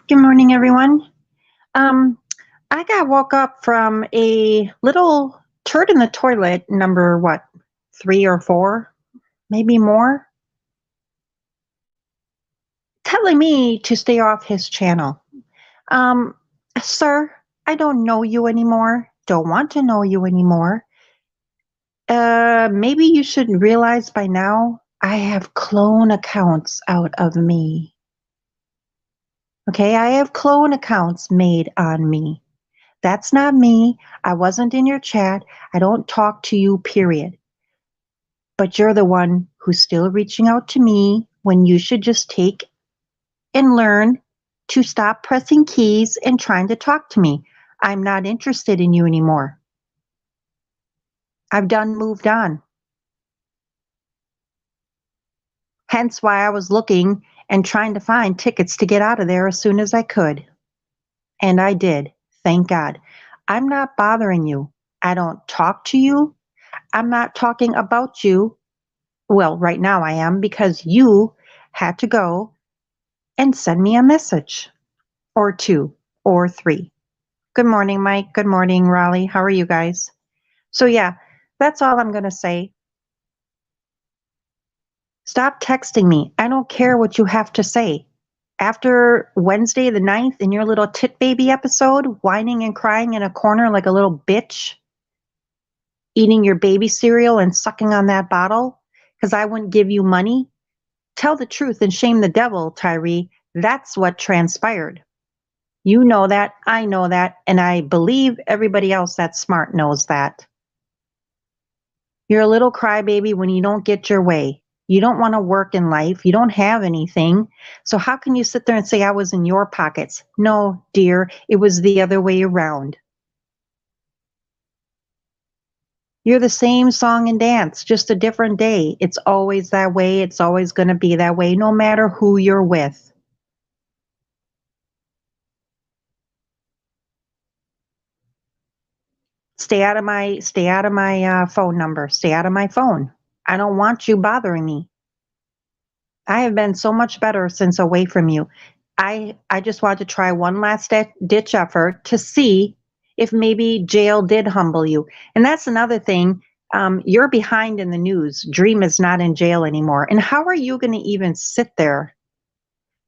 Good morning, everyone. Um, I got woke up from a little turd in the toilet, number what, 3 or 4, maybe more, telling me to stay off his channel. Um, Sir, I don't know you anymore. Don't want to know you anymore. Maybe you should realize by now I have clone accounts out of me. Okay, I have clone accounts made on me. That's not me. I wasn't in your chat. I don't talk to you, period. But you're the one who's still reaching out to me when you should just take and learn to stop pressing keys and trying to talk to me. I'm not interested in you anymore. I've done moved on. Hence why I was looking and trying to find tickets to get out of there as soon as I could. And I did. Thank God. I'm not bothering you. I don't talk to you. I'm not talking about you. Well, right now I am because you had to go and send me a message or two or three. Good morning, Mike. Good morning, Raleigh. How are you guys? So, yeah, that's all I'm going to say. Stop texting me. I don't care what you have to say. After Wednesday the 9th in your little tit baby episode, whining and crying in a corner like a little bitch, eating your baby cereal and sucking on that bottle because I wouldn't give you money. Tell the truth and shame the devil, Tyree. That's what transpired. You know that, I know that, and I believe everybody else that's smart knows that. You're a little crybaby when you don't get your way. You don't want to work in life. You don't have anything. So how can you sit there and say I was in your pockets? No, dear, it was the other way around. You're the same song and dance, just a different day. It's always that way. It's always going to be that way, no matter who you're with. Stay out of my phone number. Stay out of my phone. I don't want you bothering me. I have been so much better since away from you. I just want to try one last ditch effort to see if maybe jail did humble you. And that's another thing. You're behind in the news. Dream is not in jail anymore. And how are you going to even sit there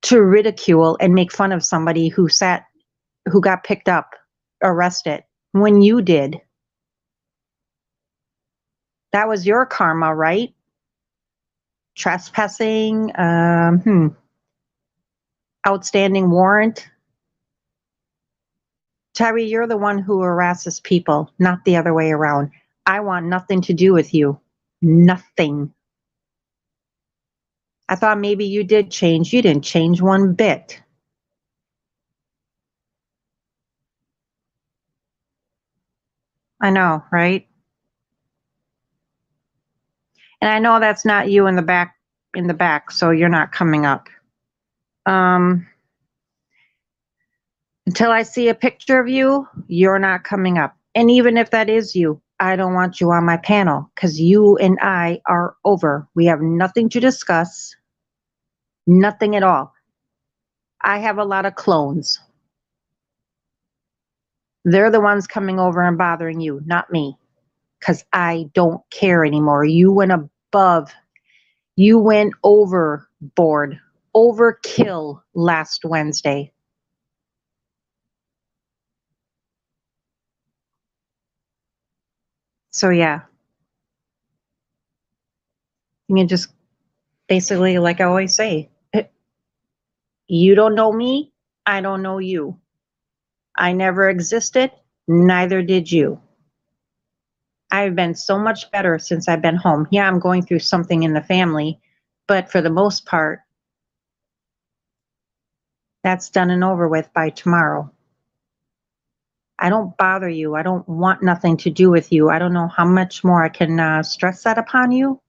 to ridicule and make fun of somebody who got picked up, arrested when you did? That was your karma, right? Trespassing, outstanding warrant. Tyree, you're the one who harasses people, not the other way around. I want nothing to do with you. Nothing. I thought maybe you did change. You didn't change one bit. I know, right? And I know that's not you in the back, so you're not coming up. Until I see a picture of you, you're not coming up. And even if that is you, I don't want you on my panel because you and I are over. We have nothing to discuss, nothing at all. I have a lot of clones. They're the ones coming over and bothering you, not me, because I don't care anymore. You went above, you went overboard, overkill last Wednesday. So yeah, you can just basically, like I always say, you don't know me, I don't know you. I never existed, neither did you. I've been so much better since I've been home. Yeah, I'm going through something in the family, but for the most part, that's done and over with by tomorrow. I don't bother you. I don't want nothing to do with you. I don't know how much more I can stress that upon you.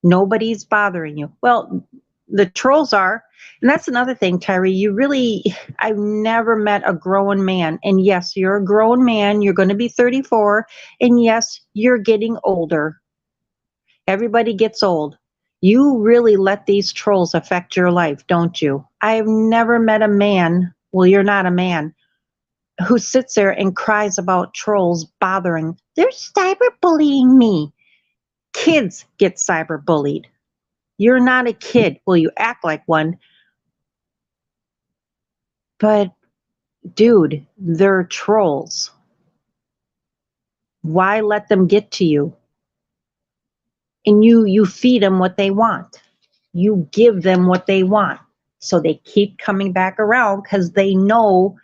Nobody's bothering you. Well, the trolls are. And that's another thing, Tyree. I've never met a grown man. And yes, you're a grown man. You're going to be 34. And yes, you're getting older. Everybody gets old. You really let these trolls affect your life, don't you? I've never met a man, well, you're not a man, who sits there and cries about trolls bothering. They're cyberbullying me. Kids get cyberbullied. You're not a kid. Well, you act like one. But, dude, they're trolls. Why let them get to you? And you feed them what they want. You give them what they want. So they keep coming back around because they know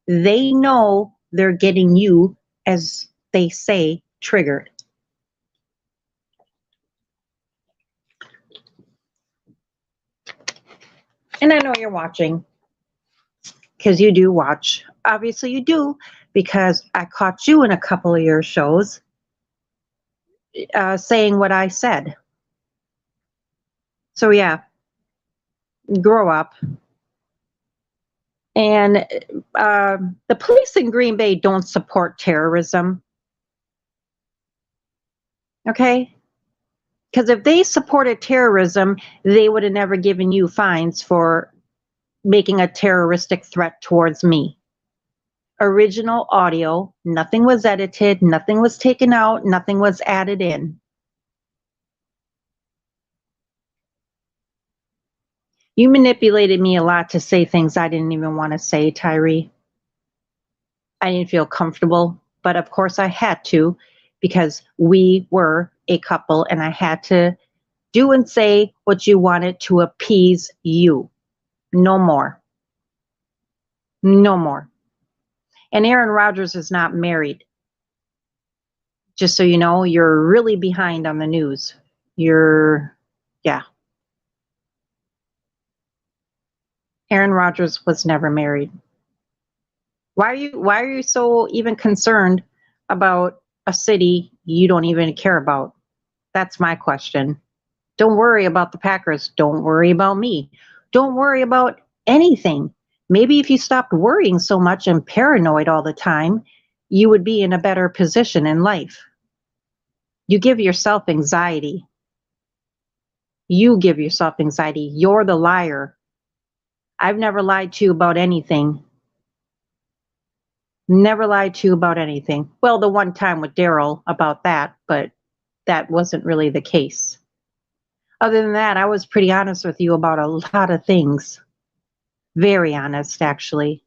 they're getting you, as they say, triggered. And I know you're watching because you do watch. Obviously you do, because I caught you in a couple of your shows saying what I said. So yeah, grow up. And the police in Green Bay don't support terrorism. Okay? Because if they supported terrorism, they would have never given you fines for making a terroristic threat towards me. Original audio, nothing was edited, nothing was taken out, nothing was added in. You manipulated me a lot to say things I didn't even want to say, Tyree. I didn't feel comfortable, but of course I had to, because we were a couple and I had to do and say what you wanted to appease you. No more. No more. And Aaron Rodgers is not married. Just so you know, you're really behind on the news. Yeah. Aaron Rodgers was never married. Why are you so even concerned about a city you don't even care about? That's my question. Don't worry about the Packers. Don't worry about me. Don't worry about anything. Maybe if you stopped worrying so much and paranoid all the time, you would be in a better position in life. You give yourself anxiety. You give yourself anxiety. You're the liar. I've never lied to you about anything. Never lied to you about anything. Well, the one time with Daryl about that, but that wasn't really the case. Other than that, I was pretty honest with you about a lot of things. Very honest, actually.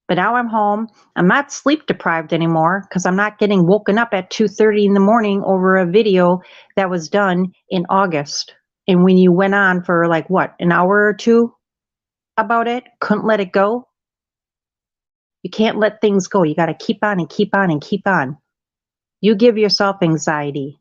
But now I'm home. I'm not sleep deprived anymore because I'm not getting woken up at 2:30 in the morning over a video that was done in August. And when you went on for like what, an hour or two about it, couldn't let it go. You can't let things go. You got to keep on and keep on and keep on. You give yourself anxiety.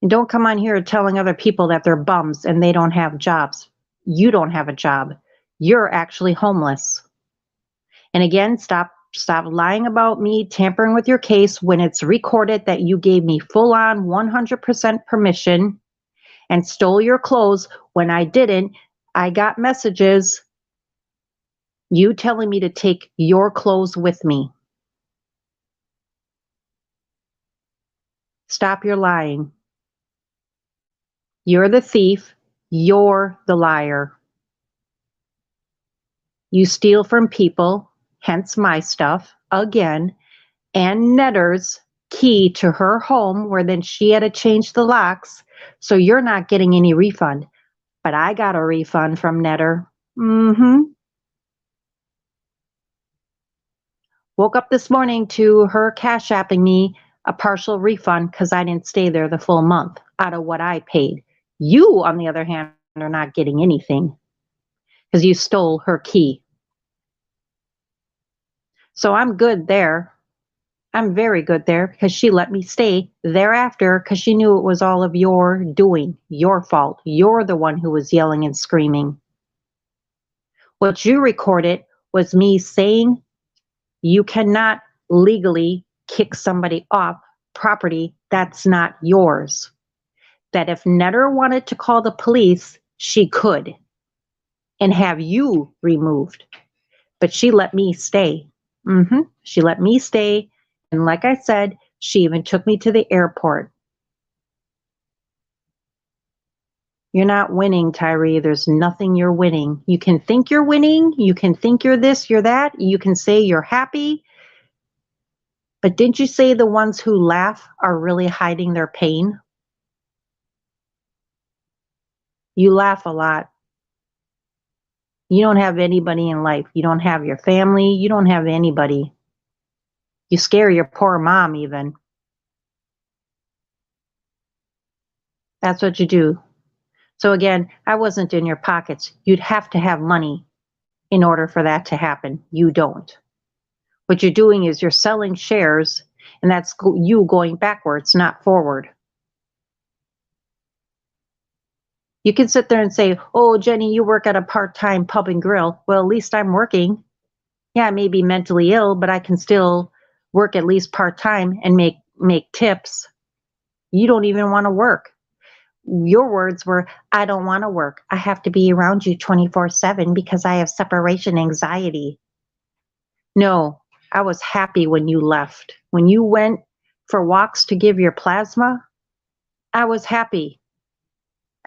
And don't come on here telling other people that they're bums and they don't have jobs. You don't have a job. You're actually homeless. And again, stop lying about me tampering with your case when it's recorded that you gave me full on 100% permission and stole your clothes when I didn't. I got messages, you telling me to take your clothes with me. Stop your lying. You're the thief. You're the liar. You steal from people, hence my stuff, again, and Netter's key to her home, where then she had to change the locks, so you're not getting any refund. But I got a refund from Netter. Woke up this morning to her cash apping me a partial refund because I didn't stay there the full month out of what I paid. You, on the other hand, are not getting anything because you stole her key. So I'm good there. I'm very good there because she let me stay thereafter because she knew it was all of your doing, your fault. You're the one who was yelling and screaming. What you recorded was me saying you cannot legally kick somebody off property that's not yours. That if Netter wanted to call the police, she could and have you removed. But she let me stay. She let me stay. And like I said, she even took me to the airport. You're not winning, Tyree. There's nothing you're winning. You can think you're winning. You can think you're this, you're that. You can say you're happy. But didn't you say the ones who laugh are really hiding their pain? You laugh a lot. You don't have anybody in life. You don't have your family. You don't have anybody. You scare your poor mom even. That's what you do. So again, I wasn't in your pockets. You'd have to have money in order for that to happen. You don't. What you're doing is you're selling shares, and that's you going backwards, not forward. You can sit there and say, oh, Jenny, you work at a part-time pub and grill. Well, at least I'm working. Yeah, I may be mentally ill, but I can still work at least part-time and make tips. You don't even want to work. Your words were, I don't want to work. I have to be around you 24/7 because I have separation anxiety. No, I was happy when you left. When you went for walks to give your plasma, I was happy.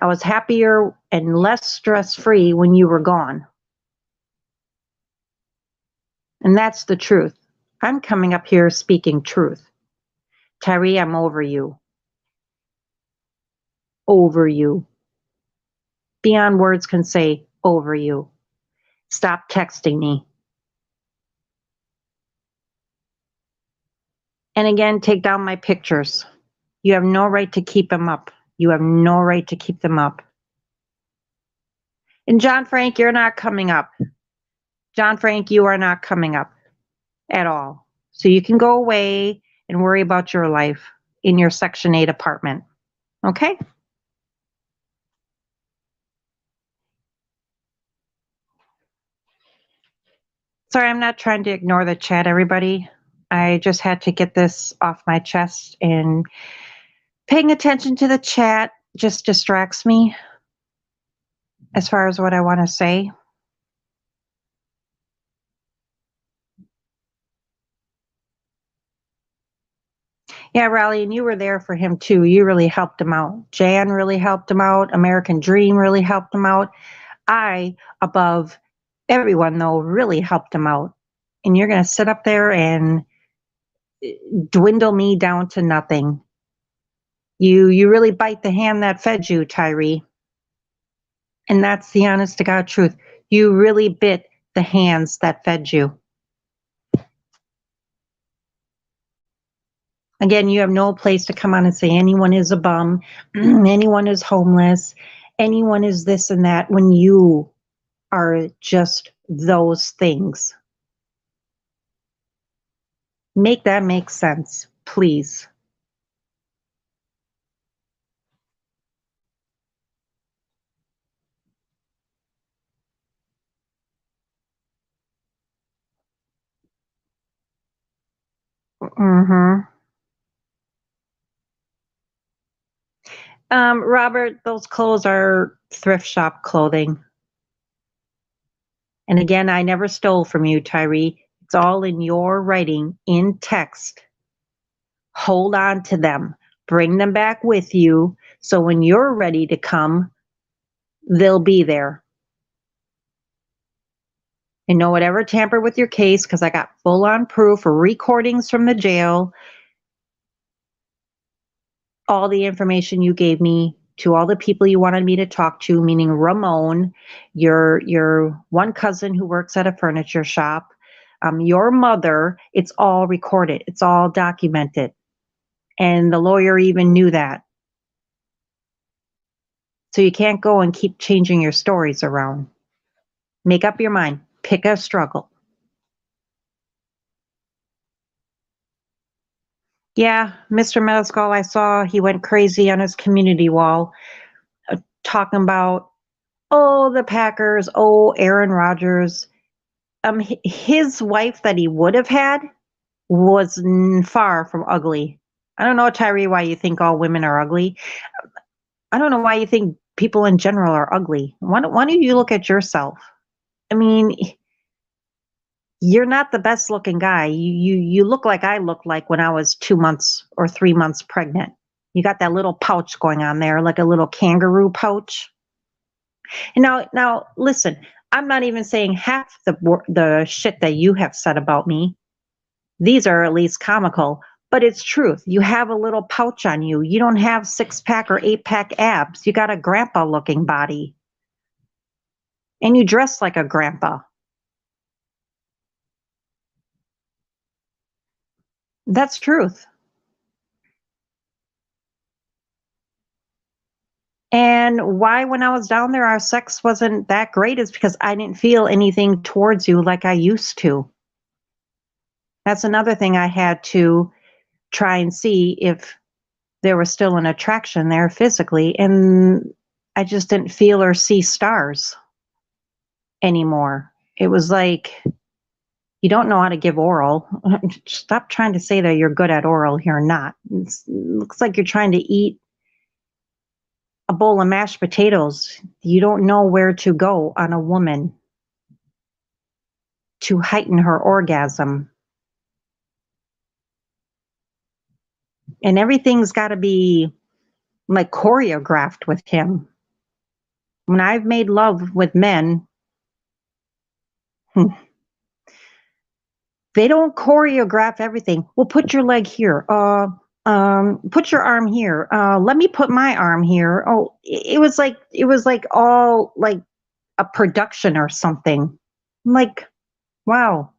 I was happier and less stress-free when you were gone. And that's the truth. I'm coming up here speaking truth. Tyree, I'm over you. Over you. Beyond words can say over you. Stop texting me. And again, take down my pictures. You have no right to keep them up. You have no right to keep them up. And John Frank, you're not coming up. John Frank, you are not coming up at all. So you can go away and worry about your life in your Section 8 apartment. Okay? Sorry, I'm not trying to ignore the chat, everybody. I just had to get this off my chest, and paying attention to the chat just distracts me as far as what I want to say. Yeah, Raleigh, and you were there for him too. You really helped him out. Jan really helped him out. American Dream really helped him out. I, above everyone though, really helped him out. And you're going to sit up there and dwindle me down to nothing. You really bite the hand that fed you, Tyree. And that's the honest to God truth. You really bit the hands that fed you. Again, you have no place to come on and say anyone is a bum, anyone is homeless, anyone is this and that, when you are just those things. Make that make sense, please. Mm-hmm. Robert, those clothes are thrift shop clothing. And again, I never stole from you, Tyree. It's all in your writing in text. Hold on to them. Bring them back with you. So when you're ready to come, they'll be there. And no one ever tampered with your case because I got full on proof, recordings from the jail, all the information you gave me to all the people you wanted me to talk to, meaning Ramon, your one cousin who works at a furniture shop, your mother. It's all recorded. It's all documented. And the lawyer even knew that. So you can't go and keep changing your stories around. Make up your mind. Pick a struggle. Yeah, Mr. Metaskull, I saw he went crazy on his community wall, talking about, oh, the Packers, oh, Aaron Rodgers. His wife that he would have had was far from ugly. I don't know, Tyree, why you think all women are ugly. I don't know why you think people in general are ugly. Why don't you look at yourself? I mean, you're not the best looking guy. You look like I looked like when I was 2 months or 3 months pregnant. You got that little pouch going on there, like a little kangaroo pouch. Now, listen. I'm not even saying half the shit that you have said about me. These are at least comical, but it's truth. You have a little pouch on you. You don't have 6 pack or 8 pack abs. You got a grandpa looking body, and you dress like a grandpa. That's truth. And why, when I was down there, our sex wasn't that great is because I didn't feel anything towards you like I used to. That's another thing I had to try and see if there was still an attraction there physically. And I just didn't feel or see stars anymore. It was like, you don't know how to give oral. Stop trying to say that you're good at oral. You're not. It looks like you're trying to eat a bowl of mashed potatoes. You don't know where to go on a woman to heighten her orgasm. And everything's got to be like choreographed with him. When I've made love with men, they don't choreograph everything. Well, put your leg here. Put your arm here. Let me put my arm here. Oh, it was like all like a production or something. I'm like, wow.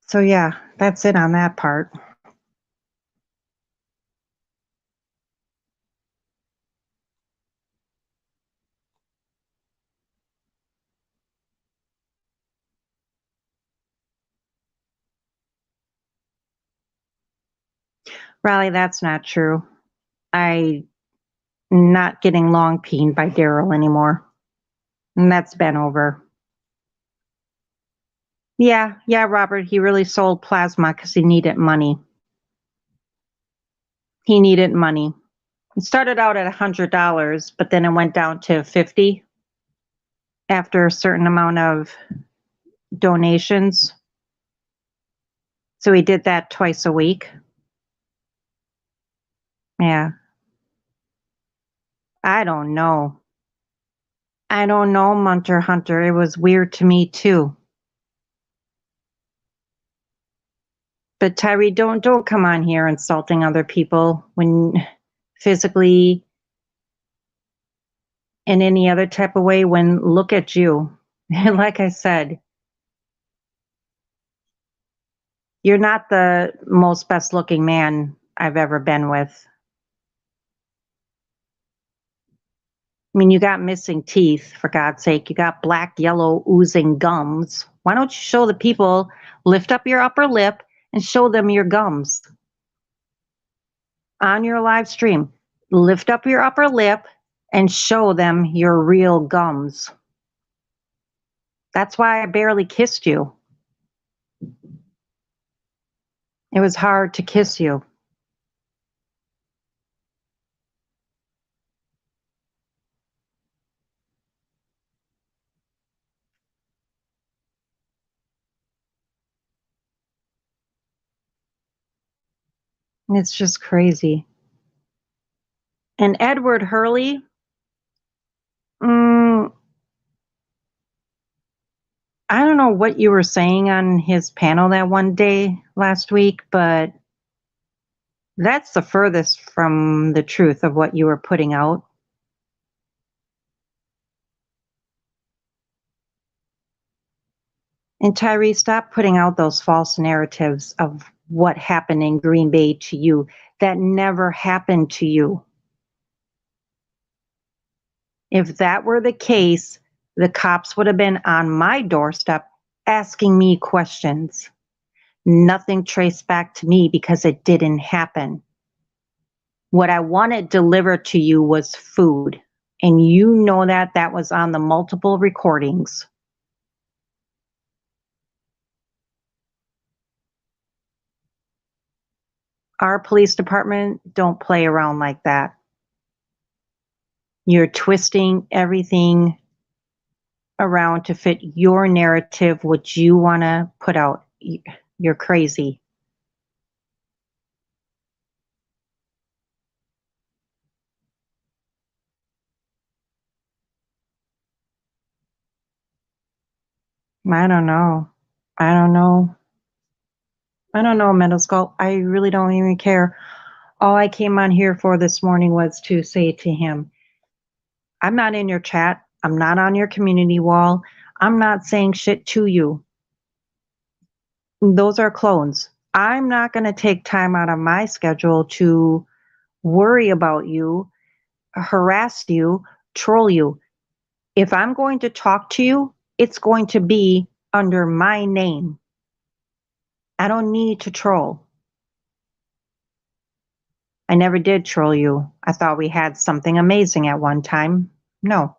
So yeah, that's it on that part. Riley, that's not true. I not getting long peened by Daryl anymore. And that's been over. Yeah, Robert, he really sold plasma because he needed money. He needed money. It started out at $100, but then it went down to 50 after a certain amount of donations. So he did that twice a week. Yeah. I don't know. I don't know, Munter Hunter. It was weird to me too. But Tyree, don't come on here insulting other people when physically in any other type of way when look at you. Like I said, you're not the most best looking man I've ever been with. I mean, you got missing teeth, for God's sake. You got black, yellow, oozing gums. Why don't you show the people, lift up your upper lip and show them your gums on your live stream? Lift up your upper lip and show them your real gums. That's why I barely kissed you. It was hard to kiss you. It's just crazy. And Edward Hurley, mm, I don't know what you were saying on his panel that one day last week, but that's the furthest from the truth of what you were putting out. And Tyree, stop putting out those false narratives of what happened in Green Bay to you. That never happened to you. If that were the case, the cops would have been on my doorstep asking me questions. Nothing traced back to me because it didn't happen. What I wanted delivered to you was food. And you know that was on the multiple recordings. Our police department don't play around like that. You're twisting everything around to fit your narrative, what you want to put out. You're crazy. I don't know. I don't know. I don't know, Meadowskull. I really don't even care. All I came on here for this morning was to say to him, I'm not in your chat. I'm not on your community wall. I'm not saying shit to you. Those are clones. I'm not going to take time out of my schedule to worry about you, harass you, troll you. If I'm going to talk to you, it's going to be under my name. I don't need to troll. I never did troll you. I thought we had something amazing at one time. No.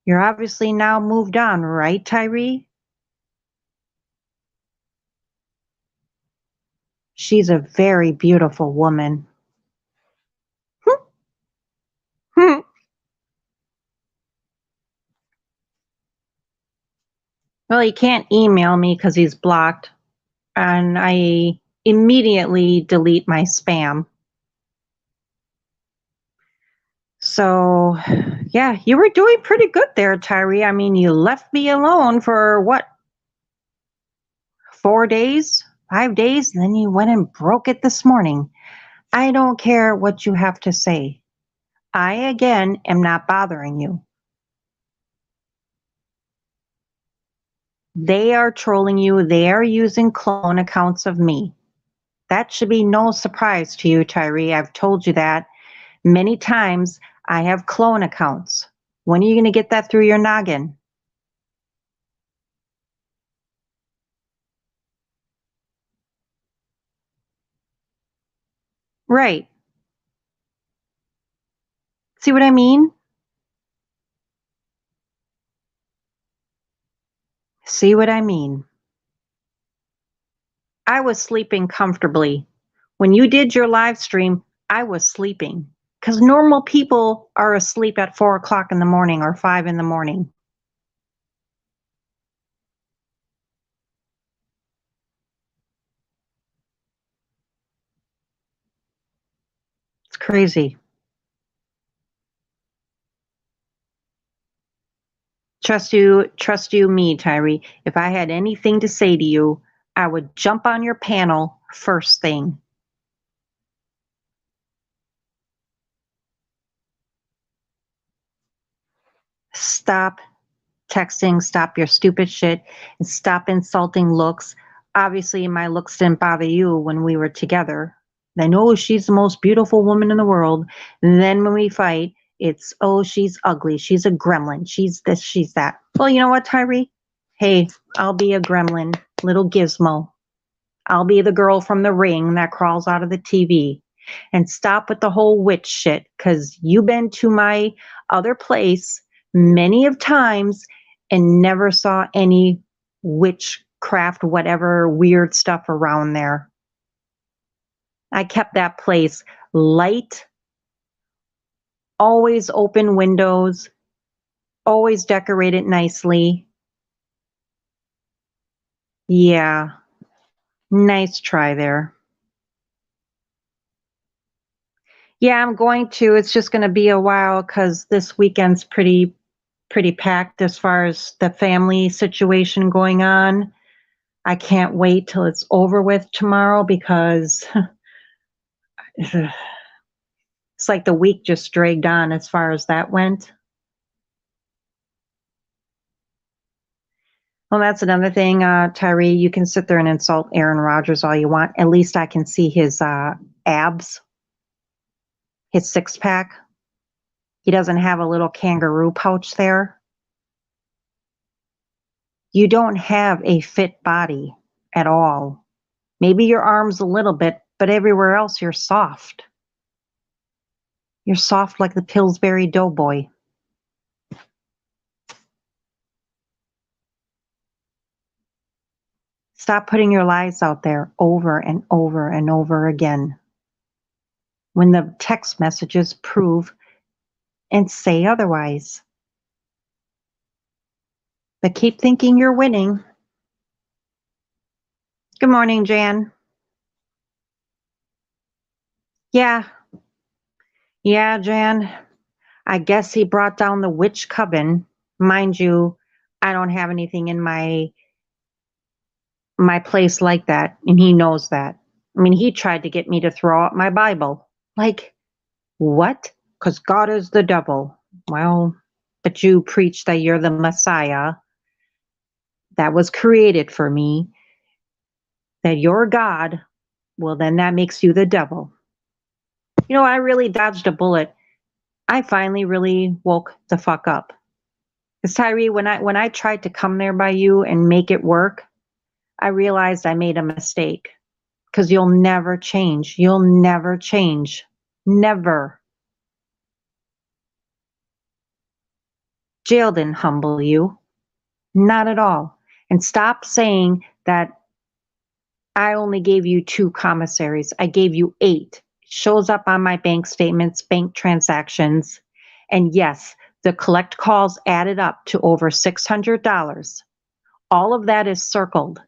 You're obviously now moved on, right, Tyree? She's a very beautiful woman. Well, he can't email me because he's blocked, and I immediately delete my spam. So, yeah, you were doing pretty good there, Tyree. I mean, you left me alone for what, 4 days, 5 days, and then you went and broke it this morning. I don't care what you have to say. I, again, am not bothering you. They are trolling you. They are using clone accounts of me. That should be no surprise to you, Tyree. I've told you that many times. I have clone accounts. When are you going to get that through your noggin? Right. See what I mean? See what I mean? I was sleeping comfortably. When you did your live stream, I was sleeping because normal people are asleep at 4 o'clock in the morning or 5 in the morning. It's crazy. Trust you, me, Tyree. If I had anything to say to you, I would jump on your panel first thing. Stop texting, stop your stupid shit, and stop insulting looks. Obviously, my looks didn't bother you when we were together. I know she's the most beautiful woman in the world. And then when we fight, it's, oh, she's ugly. She's a gremlin. She's this, she's that. Well, you know what, Tyree? Hey, I'll be a gremlin, little gizmo. I'll be the girl from the ring that crawls out of the TV. And stop with the whole witch shit, because you've been to my other place many of times and never saw any witchcraft, whatever weird stuff around there. I kept that place light, always open windows, always decorated nicely. Yeah, nice try there. Yeah, I'm going to. It's just going to be a while because this weekend's pretty packed as far as the family situation going on. I can't wait till it's over with tomorrow because it's like the week just dragged on as far as that went. Well, that's another thing, Tyree. You can sit there and insult Aaron Rodgers all you want. At least I can see his abs, his six pack. He doesn't have a little kangaroo pouch there. You don't have a fit body at all. Maybe your arms a little bit, but everywhere else you're soft. You're soft like the Pillsbury Doughboy. Stop putting your lies out there over and over and over again when the text messages prove and say otherwise. But keep thinking you're winning. Good morning, Jan. Yeah, yeah, Jan. I guess he brought down the witch coven. Mind you, I don't have anything in my place like that, and he knows that. I mean, he tried to get me to throw out my Bible. Like, what? Because God is the devil. Well, but you preach that you're the Messiah that was created for me, that you're God. Well, then that makes you the devil. I really dodged a bullet. I finally really woke the fuck up. Because Tyree, when I tried to come there by you and make it work, I realized I made a mistake. Because you'll never change. You'll never change. Never. Jail didn't humble you. Not at all. And stop saying that I only gave you 2 commissaries. I gave you 8. Shows up on my bank statements, bank transactions. And yes, the collect calls added up to over $600. All of that is circled.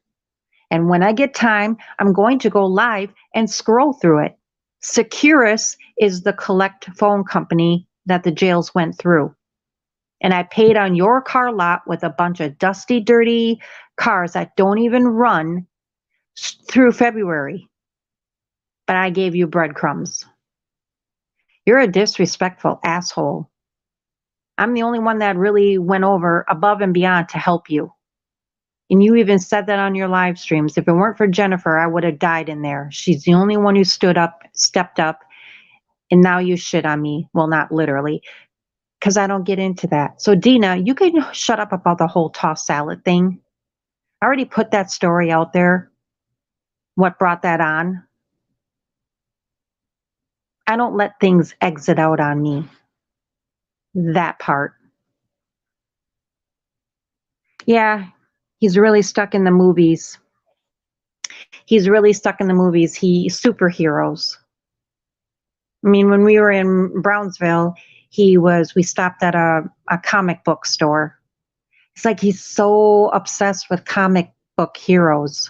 And when I get time, I'm going to go live and scroll through it. Securus is the collect phone company that the jails went through. And I paid on your car lot with a bunch of dusty, dirty cars that don't even run through February. But I gave you breadcrumbs. You're a disrespectful asshole. I'm the only one that really went over above and beyond to help you. And you even said that on your live streams. If it weren't for Jennifer, I would have died in there. She's the only one who stepped up, and now you shit on me. Well, not literally, because I don't get into that. So, Dina, you can shut up about the whole tossed salad thing. I already put that story out there. What brought that on? I don't let things exit out on me. That part. Yeah, he's really stuck in the movies. He's really stuck in the movies. Superheroes. I mean, when we were in Brownsville, we stopped at a comic book store. It's like he's so obsessed with comic book heroes.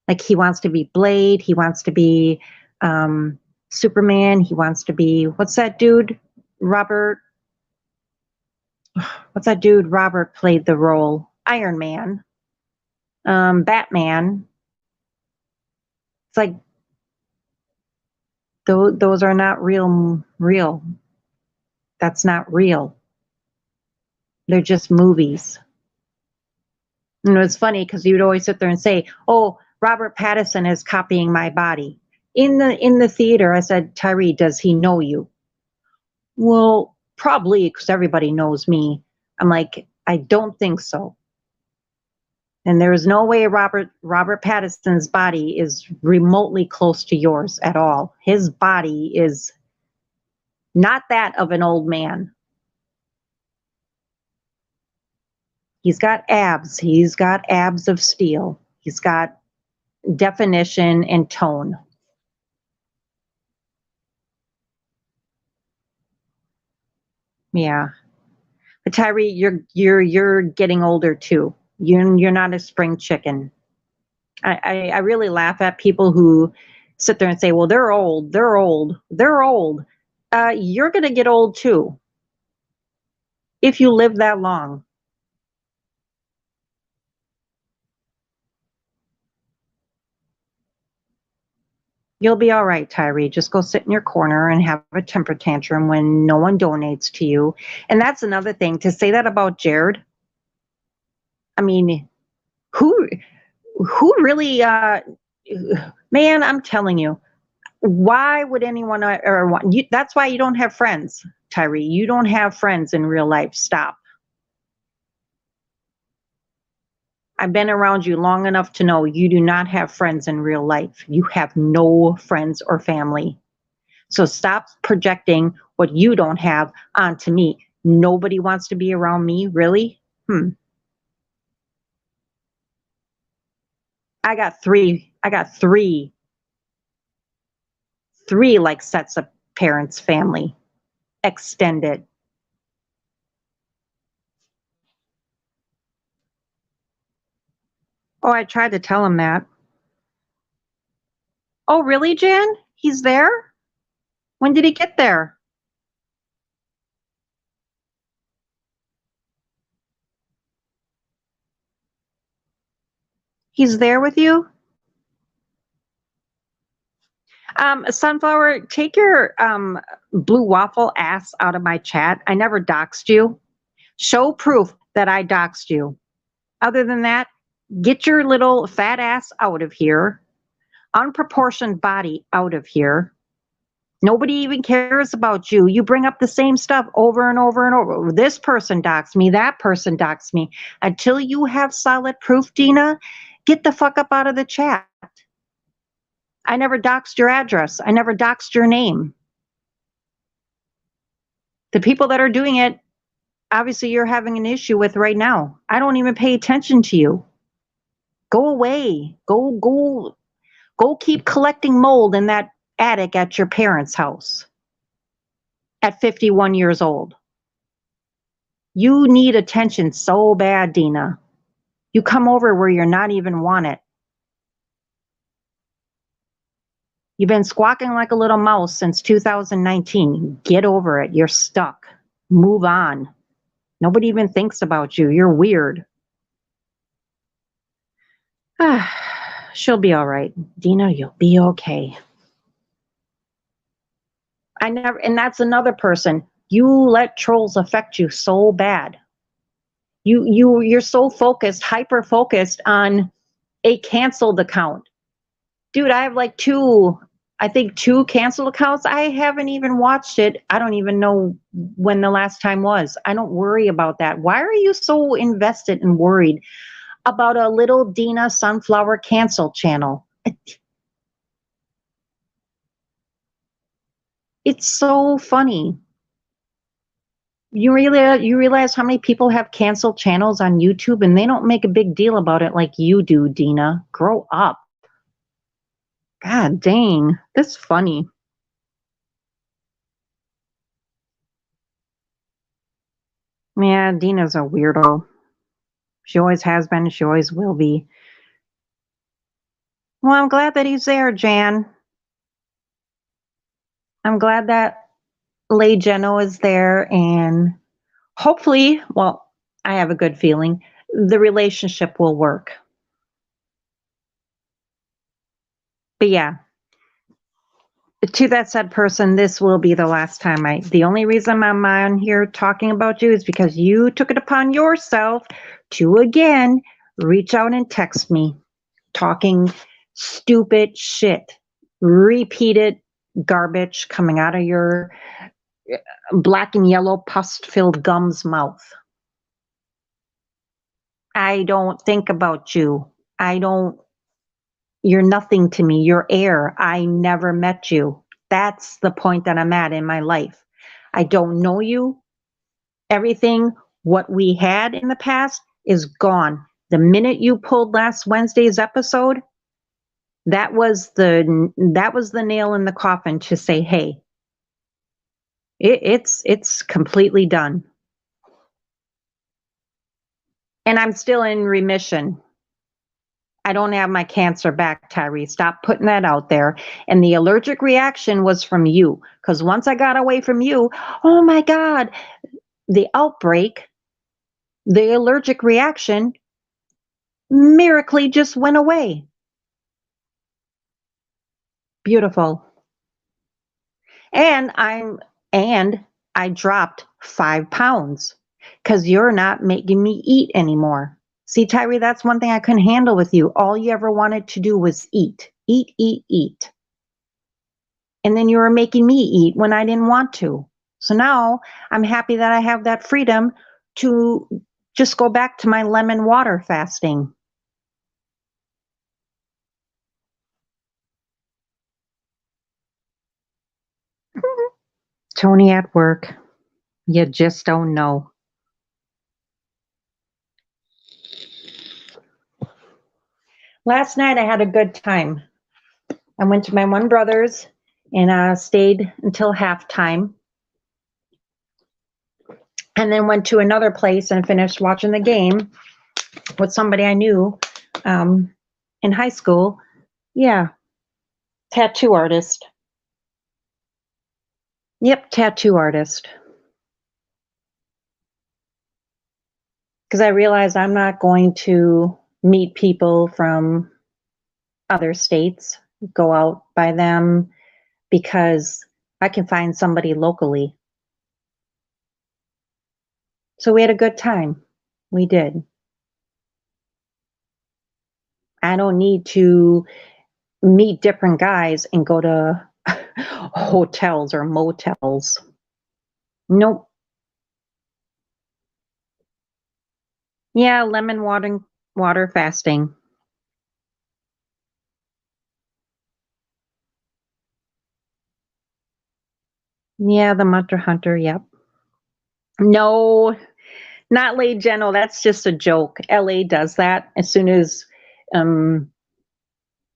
Like he wants to be Blade, he wants to be Superman, he wants to be, what's that dude? What's that dude? Robert played the role. Iron Man, Batman. It's like those are not real. That's not real. They're just movies. And it was funny because you'd always sit there and say, "Oh, Robert Pattinson is copying my body." In the theater, I said, "Tyree, does he know you?" Well, probably because everybody knows me. I'm like, I don't think so. And there is no way Robert Pattinson's body is remotely close to yours at all. His body is not that of an old man. He's got abs. He's got abs of steel. He's got definition and tone. Yeah. But Tyree, you're getting older too. You're not a spring chicken. I really laugh at people who sit there and say, "Well, they're old. They're old. They're old." You're gonna get old too if you live that long. You'll be all right, Tyree. Just go sit in your corner and have a temper tantrum when no one donates to you. And that's another thing to say that about Jared. I mean, who who really man, I'm telling you, why would anyone or want you, that's why you don't have friends, Tyree. You don't have friends in real life. Stop. I've been around you long enough to know you do not have friends in real life. You have no friends or family. So stop projecting what you don't have onto me. Nobody wants to be around me, really? I got three like sets of parents, family, extended. Oh, I tried to tell him that. Oh, really, Jan? He's there? When did he get there? He's there with you? Sunflower, take your blue waffle ass out of my chat. I never doxed you. Show proof that I doxed you. Other than that, get your little fat ass out of here. Unproportioned body out of here. Nobody even cares about you. You bring up the same stuff over and over and over. This person doxed me, that person doxed me. Until you have solid proof, Dina, get the fuck up out of the chat. I never doxed your address. I never doxed your name. The people that are doing it, obviously you're having an issue with right now. I don't even pay attention to you. Go away. Go keep collecting mold in that attic at your parents' house at 51 years old. You need attention so bad, Dina. You come over where you're not even wanted. You've been squawking like a little mouse since 2019. Get over it. You're stuck. Move on. Nobody even thinks about you. You're weird. She'll be all right. Dina, you'll be okay. And that's another person. You let trolls affect you so bad. You're so focused, hyper focused on a canceled account. Dude, I have like two canceled accounts. I haven't even watched it. I don't even know when the last time was. I don't worry about that. Why are you so invested and worried about a little Dina Sunflower cancel channel? It's so funny. You realize how many people have canceled channels on YouTube and they don't make a big deal about it like you do, Dina. Grow up. God dang, that's funny. Yeah, Dina's a weirdo. She always has been, she always will be. Well, I'm glad that he's there, Jan. I'm glad that Lay Jeno is there, and hopefully, well, I have a good feeling the relationship will work. But yeah, to that said person, this will be the last time the only reason I'm on here talking about you is because you took it upon yourself to again reach out and text me talking stupid shit, repeated garbage coming out of your black and yellow pus-filled gums mouth. I don't think about you. You're nothing to me. You're air. I never met you. That's the point that I'm at in my life. I don't know you. Everything what we had in the past is gone. The minute you pulled last Wednesday's episode, that was the nail in the coffin to say, hey, it's completely done. And I'm still in remission. I don't have my cancer back, Tyree. Stop putting that out there. And the allergic reaction was from you. Because once I got away from you, oh my God, the outbreak, the allergic reaction miraculously just went away. Beautiful. And I dropped 5 pounds because you're not making me eat anymore. See, Tyree, that's one thing I couldn't handle with you. All you ever wanted to do was eat, eat, eat, eat. And then you were making me eat when I didn't want to. So now I'm happy that I have that freedom to just go back to my lemon water fasting. Tony at work. You just don't know. Last night I had a good time. I went to my one brother's and stayed until halftime. And then went to another place and finished watching the game with somebody I knew in high school. Yeah, tattoo artist. Yep, tattoo artist. Because I realized I'm not going to meet people from other states, go out by them because I can find somebody locally. So we had a good time. We did. I don't need to meet different guys and go to hotels or motels. Nope. Yeah, lemon water fasting. Yeah, the Munter Hunter, yep. No, not Lay Geno. That's just a joke. LA does that um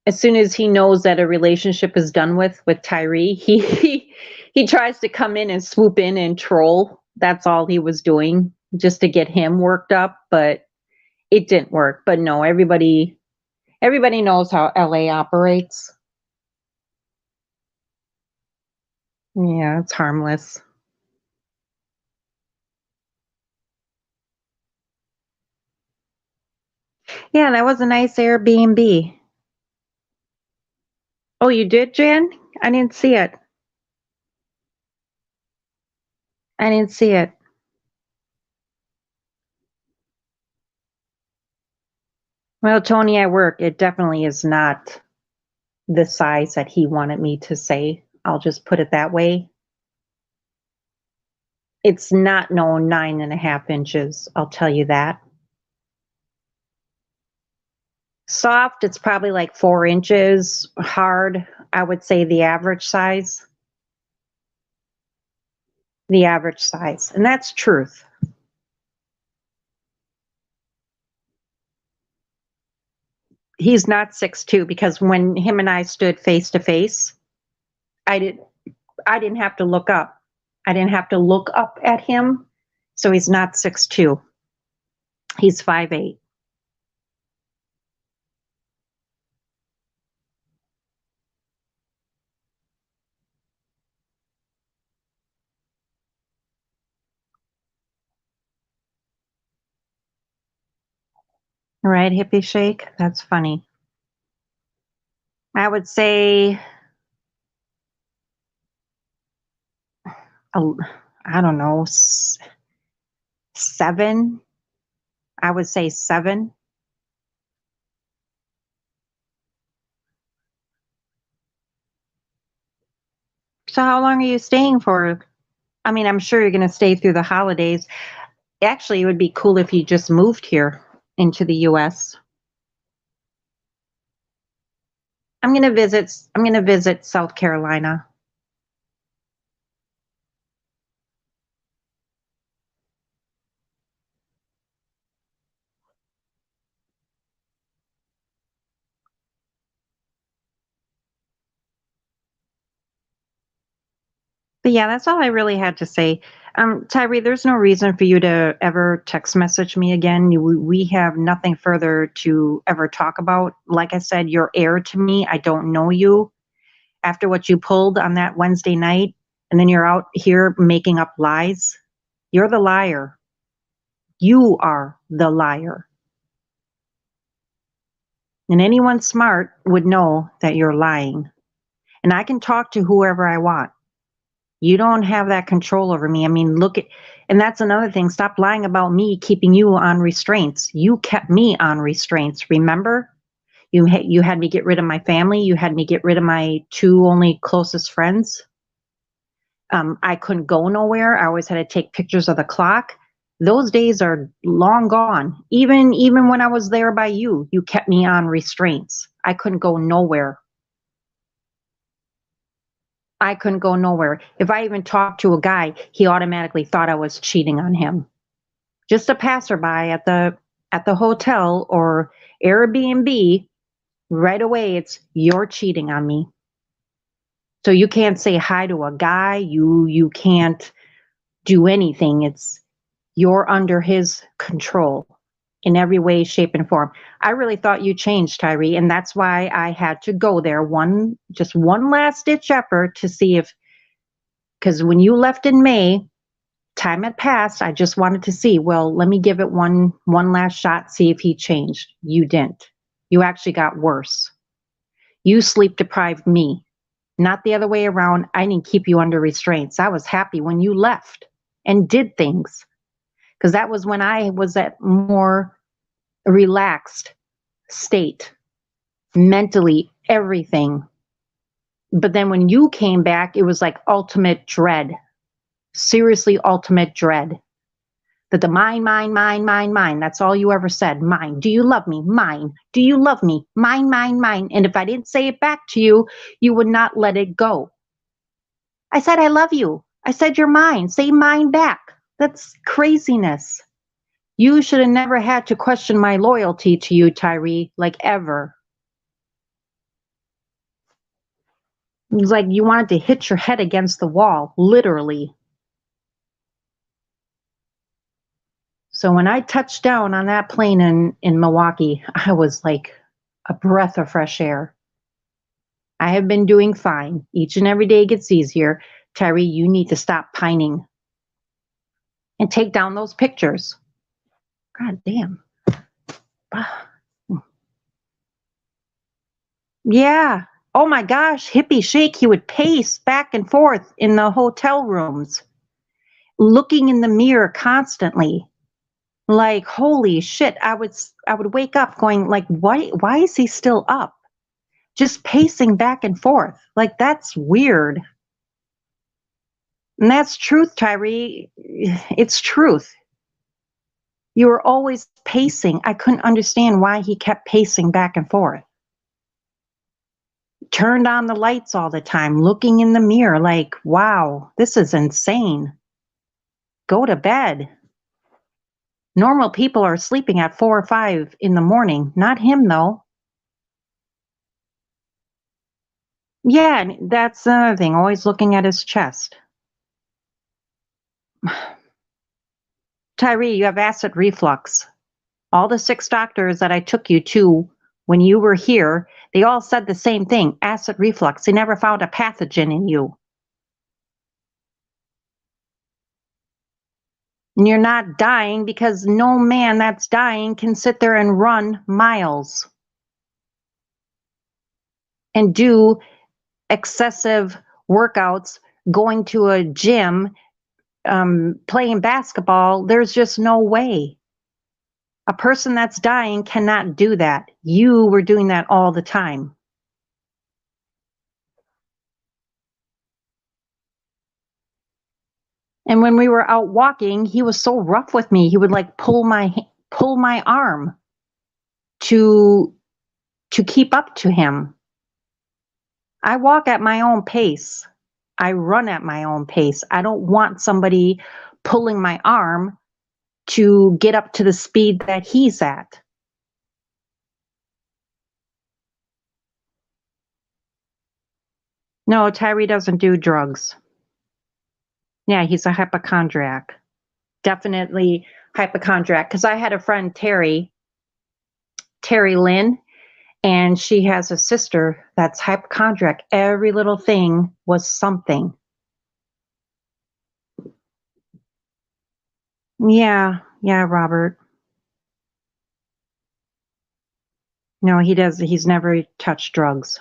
as soon as he knows that a relationship is done with Tyree, he tries to come in and swoop in and troll. That's all he was doing just to get him worked up, but it didn't work. But no, everybody knows how LA operates. Yeah, it's harmless. Yeah, that was a nice Airbnb. Oh, you did, Jan? I didn't see it. I didn't see it. Well, Tony, at work, it definitely is not the size that he wanted me to say. I'll just put it that way. It's not no 9.5 inches. I'll tell you that. Soft, it's probably like 4 inches. Hard, I would say the average size. The average size. And that's truth. He's not 6'2" because when him and I stood face to face, I did I didn't have to look up. I didn't have to look up at him. So he's not 6'2". He's 5'8". Right, hippie shake? That's funny. I would say, uh, I don't know, 7. I would say 7. So how long are you staying for? I mean, I'm sure you're going to stay through the holidays. Actually, it would be cool if you just moved here into the US. I'm going to visit South Carolina. But yeah, that's all I really had to say. Tyree, there's no reason for you to ever text message me again. We have nothing further to ever talk about. Like I said, you're air to me. I don't know you. After what you pulled on that Wednesday night, and then you're out here making up lies. You're the liar. You are the liar. And anyone smart would know that you're lying. And I can talk to whoever I want. You don't have that control over me. I mean, look at, and that's another thing. Stop lying about me keeping you on restraints. You kept me on restraints. Remember? You had me get rid of my family. You had me get rid of my 2 only closest friends. I couldn't go nowhere. I always had to take pictures of the clock. Those days are long gone. Even when I was there by you, you kept me on restraints. I couldn't go nowhere. I couldn't go nowhere. If I even talked to a guy, he automatically thought I was cheating on him. Just a passerby at the hotel or Airbnb, right away it's you're cheating on me. So you can't say hi to a guy, you can't do anything. It's you're under his control in every way, shape, and form. I really thought you changed, Tyree, and that's why I had to go there just one last ditch effort to see if, because when you left in May, Time had passed. I just wanted to see, well, let me give it one last shot, see if he changed. You didn't. You actually got worse. You sleep deprived me, not the other way around. I didn't keep you under restraints. I was happy when you left and did things, because that was when I was at more relaxed state, mentally, everything. But then when you came back, it was like ultimate dread, seriously, ultimate dread. That the mine, mine, mine, mine, mine. That's all you ever said. Mine. Do you love me? Mine. Do you love me? Mine, mine, mine. And if I didn't say it back to you, you would not let it go. I said, I love you. I said, you're mine. Say mine back. That's craziness. You should have never had to question my loyalty to you, Tyree, like ever. It was like you wanted to hit your head against the wall, literally. So when I touched down on that plane in Milwaukee, I was like a breath of fresh air. I have been doing fine. Each and every day gets easier. Tyree, you need to stop pining and take down those pictures. God damn. Yeah. Oh my gosh, hippie shake. He would pace back and forth in the hotel rooms, looking in the mirror constantly. Like, holy shit. I would wake up going like, why is he still up? Just pacing back and forth. Like, that's weird. And that's truth, Tyree. It's truth. You were always pacing. I couldn't understand why he kept pacing back and forth. Turned on the lights all the time, looking in the mirror like, wow, this is insane. Go to bed. Normal people are sleeping at 4 or 5 in the morning. Not him, though. Yeah, and that's another thing, always looking at his chest. Tyree, you have acid reflux. All the 6 doctors that I took you to when you were here, they all said the same thing, acid reflux. They never found a pathogen in you. And you're not dying because no man that's dying can sit there and run miles and do excessive workouts, going to a gym, playing basketball. There's just no way. A person that's dying cannot do that. You were doing that all the time. And when we were out walking, he was so rough with me. He would like pull my arm to keep up to him. I walk at my own pace. I run at my own pace. I don't want somebody pulling my arm to get up to the speed that he's at. No, Tyree doesn't do drugs. Yeah, he's a hypochondriac. Definitely hypochondriac. Because I had a friend, Terry Lynn, and she has a sister that's hypochondriac. Every little thing was something. Yeah, Robert. No, he does. He's never touched drugs.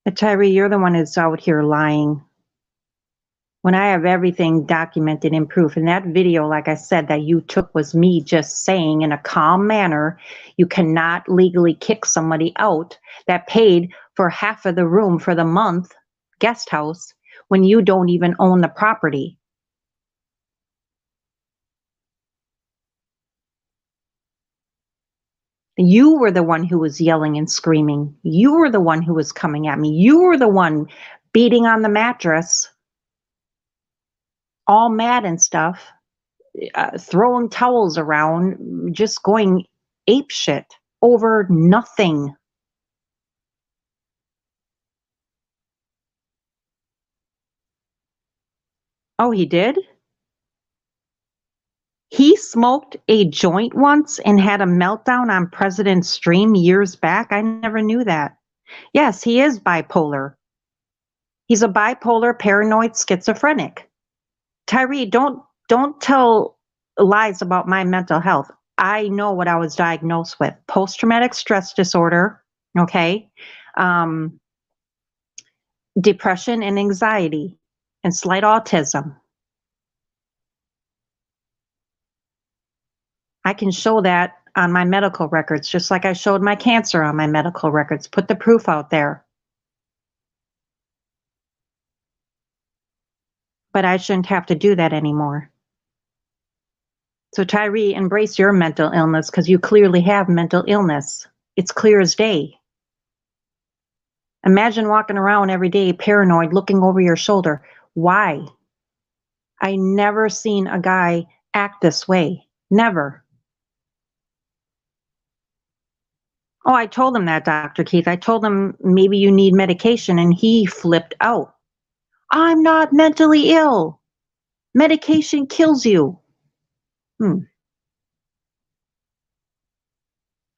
But Tyree, you're the one who's out here lying. When I have everything documented in proof, and that video, like I said, that you took was me just saying in a calm manner, you cannot legally kick somebody out that paid for half of the room for the month, guest house, when you don't even own the property. You were the one who was yelling and screaming. You were the one who was coming at me. You were the one beating on the mattress, all mad and stuff, throwing towels around, just going ape shit over nothing. Oh, he did? He smoked a joint once and had a meltdown on President's stream years back. I never knew that. Yes, he is bipolar. He's a bipolar paranoid schizophrenic. Tyree, don't tell lies about my mental health. I know what I was diagnosed with. Post-traumatic stress disorder, okay? Um, depression and anxiety and slight autism. I can show that on my medical records, just like I showed my cancer on my medical records. Put the proof out there. But I shouldn't have to do that anymore. So, Tyree, embrace your mental illness because you clearly have mental illness. It's clear as day. Imagine walking around every day paranoid, looking over your shoulder. Why? I never seen a guy act this way. Never. Oh, I told him that, Dr. Keith. I told him maybe you need medication, and he flipped out. I'm not mentally ill. Medication kills you.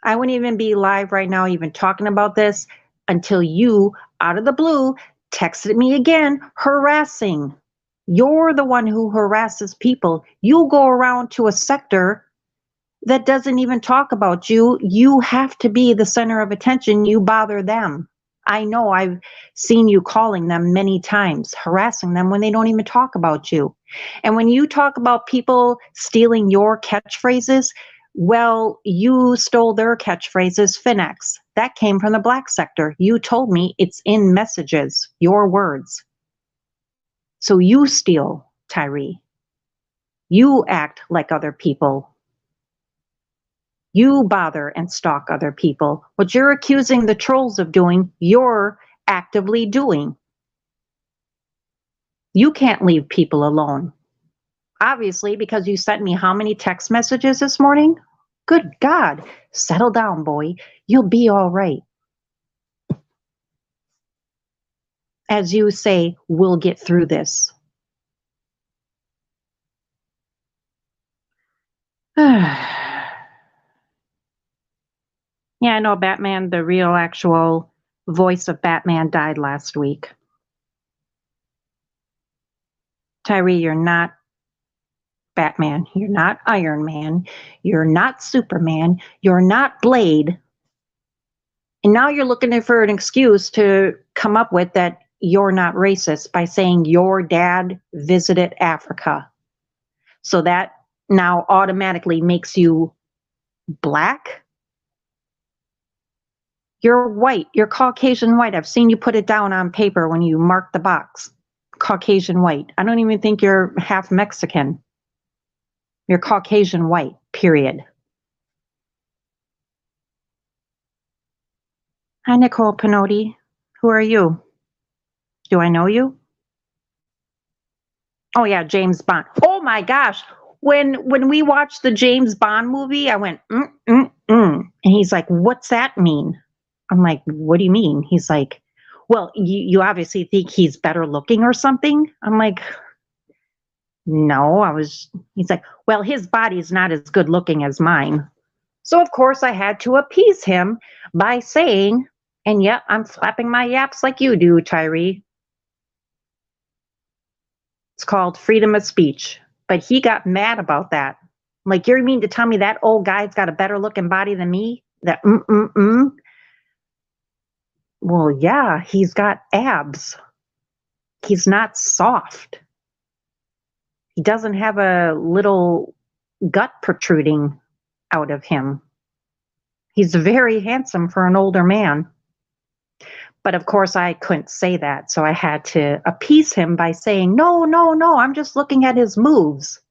I wouldn't even be live right now, even talking about this, until you, out of the blue, texted me again, harassing. You're the one who harasses people. You go around to a sector that doesn't even talk about you. You have to be the center of attention. You bother them. I know I've seen you calling them many times, harassing them when they don't even talk about you. And when you talk about people stealing your catchphrases, well, you stole their catchphrases, Finex. That came from the black sector. You told me it's in messages, your words. So you steal, Tyree. You act like other people. You bother and stalk other people. What you're accusing the trolls of doing, you're actively doing. You can't leave people alone. Obviously, because you sent me how many text messages this morning? Good God, settle down, boy. You'll be all right. As you say, we'll get through this. Yeah, I know Batman, the real actual voice of Batman, died last week. Tyree, you're not Batman. You're not Iron Man. You're not Superman. You're not Blade. And now you're looking for an excuse to come up with that you're not racist by saying your dad visited Africa. So that now automatically makes you black. You're white. You're Caucasian white. I've seen you put it down on paper when you mark the box. Caucasian white. I don't even think you're half Mexican. You're Caucasian white, period. Hi, Nicole Pinotti. Who are you? Do I know you? Oh yeah, James Bond. Oh my gosh. When we watched the James Bond movie, I went, And he's like, what's that mean? I'm like, what do you mean? He's like, well, you obviously think he's better looking or something. I'm like, no, he's like, well, his body's not as good looking as mine. So of course I had to appease him by saying, and yep, I'm flapping my yaps like you do, Tyree. It's called freedom of speech. But he got mad about that. Like, you mean to tell me that old guy's got a better looking body than me? Well, yeah, he's got abs. He's not soft. He doesn't have a little gut protruding out of him. He's very handsome for an older man. But of course, I couldn't say that. So I had to appease him by saying, no, I'm just looking at his moves,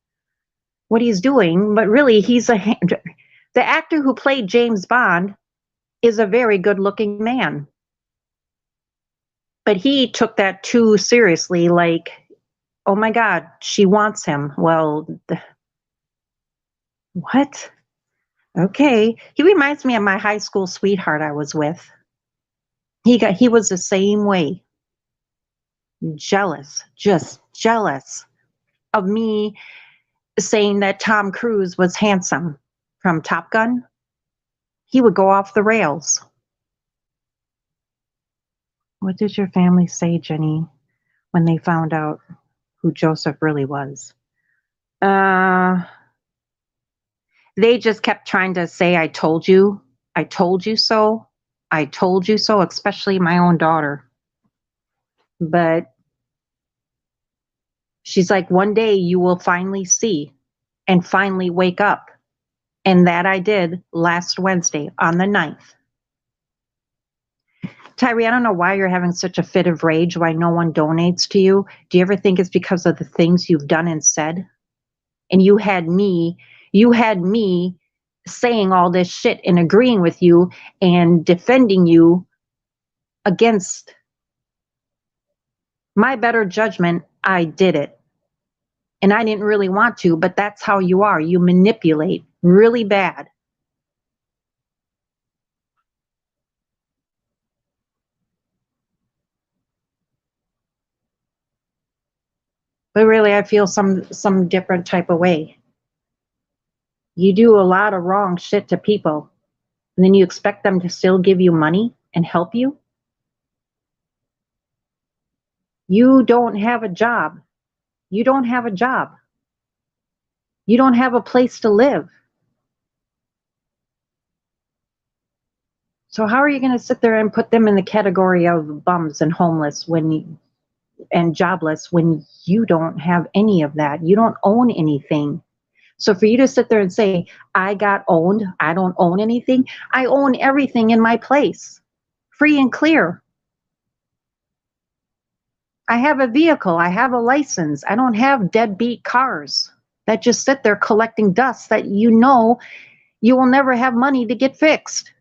what he's doing. But really, the actor who played James Bond is a very good looking man. But he took that too seriously, like, oh my God, she wants him. Well, what? Okay. He reminds me of my high school sweetheart I was with. He was the same way. Jealous, just jealous of me saying that Tom Cruise was handsome from Top Gun. He would go off the rails. What did your family say, Jenny, when they found out who Joseph really was? Uh, they just kept trying to say, I told you so, I told you so, especially my own daughter. But she's like, one day you will finally see and finally wake up. And that I did last Wednesday on the 9th. Tyree, I don't know why you're having such a fit of rage, why no one donates to you. Do you ever think it's because of the things you've done and said? And you had me saying all this shit and agreeing with you and defending you against my better judgment. I did it. And I didn't really want to, but that's how you are. You manipulate really bad. But really, I feel some different type of way. You do a lot of wrong shit to people, and then you expect them to still give you money and help you? You don't have a job. You don't have a job. You don't have a place to live. So how are you going to sit there and put them in the category of bums and homeless and jobless when you don't have any of that? You don't own anything. So for you to sit there and say, I got owned, I don't own anything, I own everything in my place, free and clear. I have a vehicle, I have a license, I don't have deadbeat cars that just sit there collecting dust that you know you will never have money to get fixed.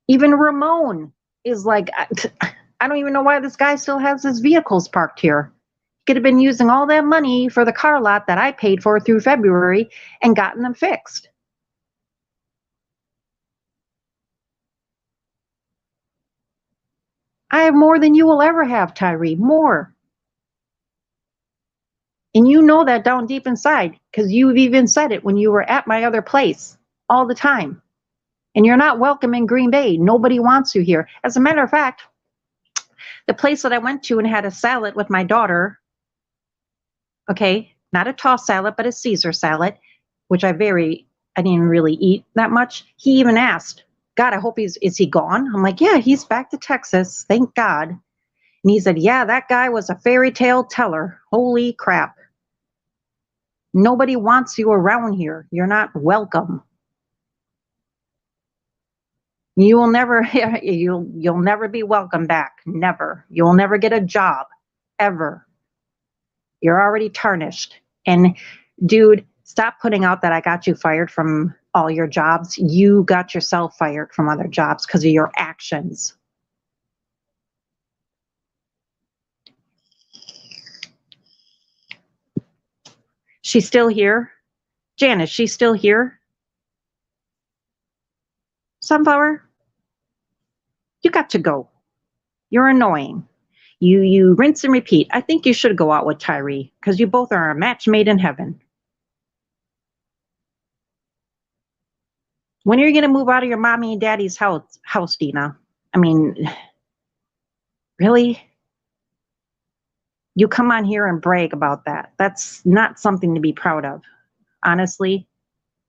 Even Ramon is like, I don't even know why this guy still has his vehicles parked here. He could have been using all that money for the car lot that I paid for through February and gotten them fixed. I have more than you will ever have, Tyree, more. And you know that down deep inside because you've even said it when you were at my other place all the time. And you're not welcome in Green Bay. Nobody wants you here. As a matter of fact, the place that I went to and had a salad with my daughter, okay, not a tossed salad, but a Caesar salad, which I didn't really eat that much. He even asked, God, I hope is he gone? I'm like, yeah, he's back to Texas. Thank God. And he said, yeah, that guy was a fairy tale teller. Holy crap. Nobody wants you around here. You're not welcome. You will never, you'll never be welcome back. Never. You'll never get a job. Ever. You're already tarnished. And dude, stop putting out that I got you fired from all your jobs. You got yourself fired from other jobs because of your actions. She's still here? Janice, she's still here? Sunflower? You got to go. You're annoying. You rinse and repeat. I think you should go out with Tyree because you both are a match made in heaven. When are you going to move out of your mommy and daddy's house, Dina? I mean, really? You come on here and brag about that. That's not something to be proud of. Honestly,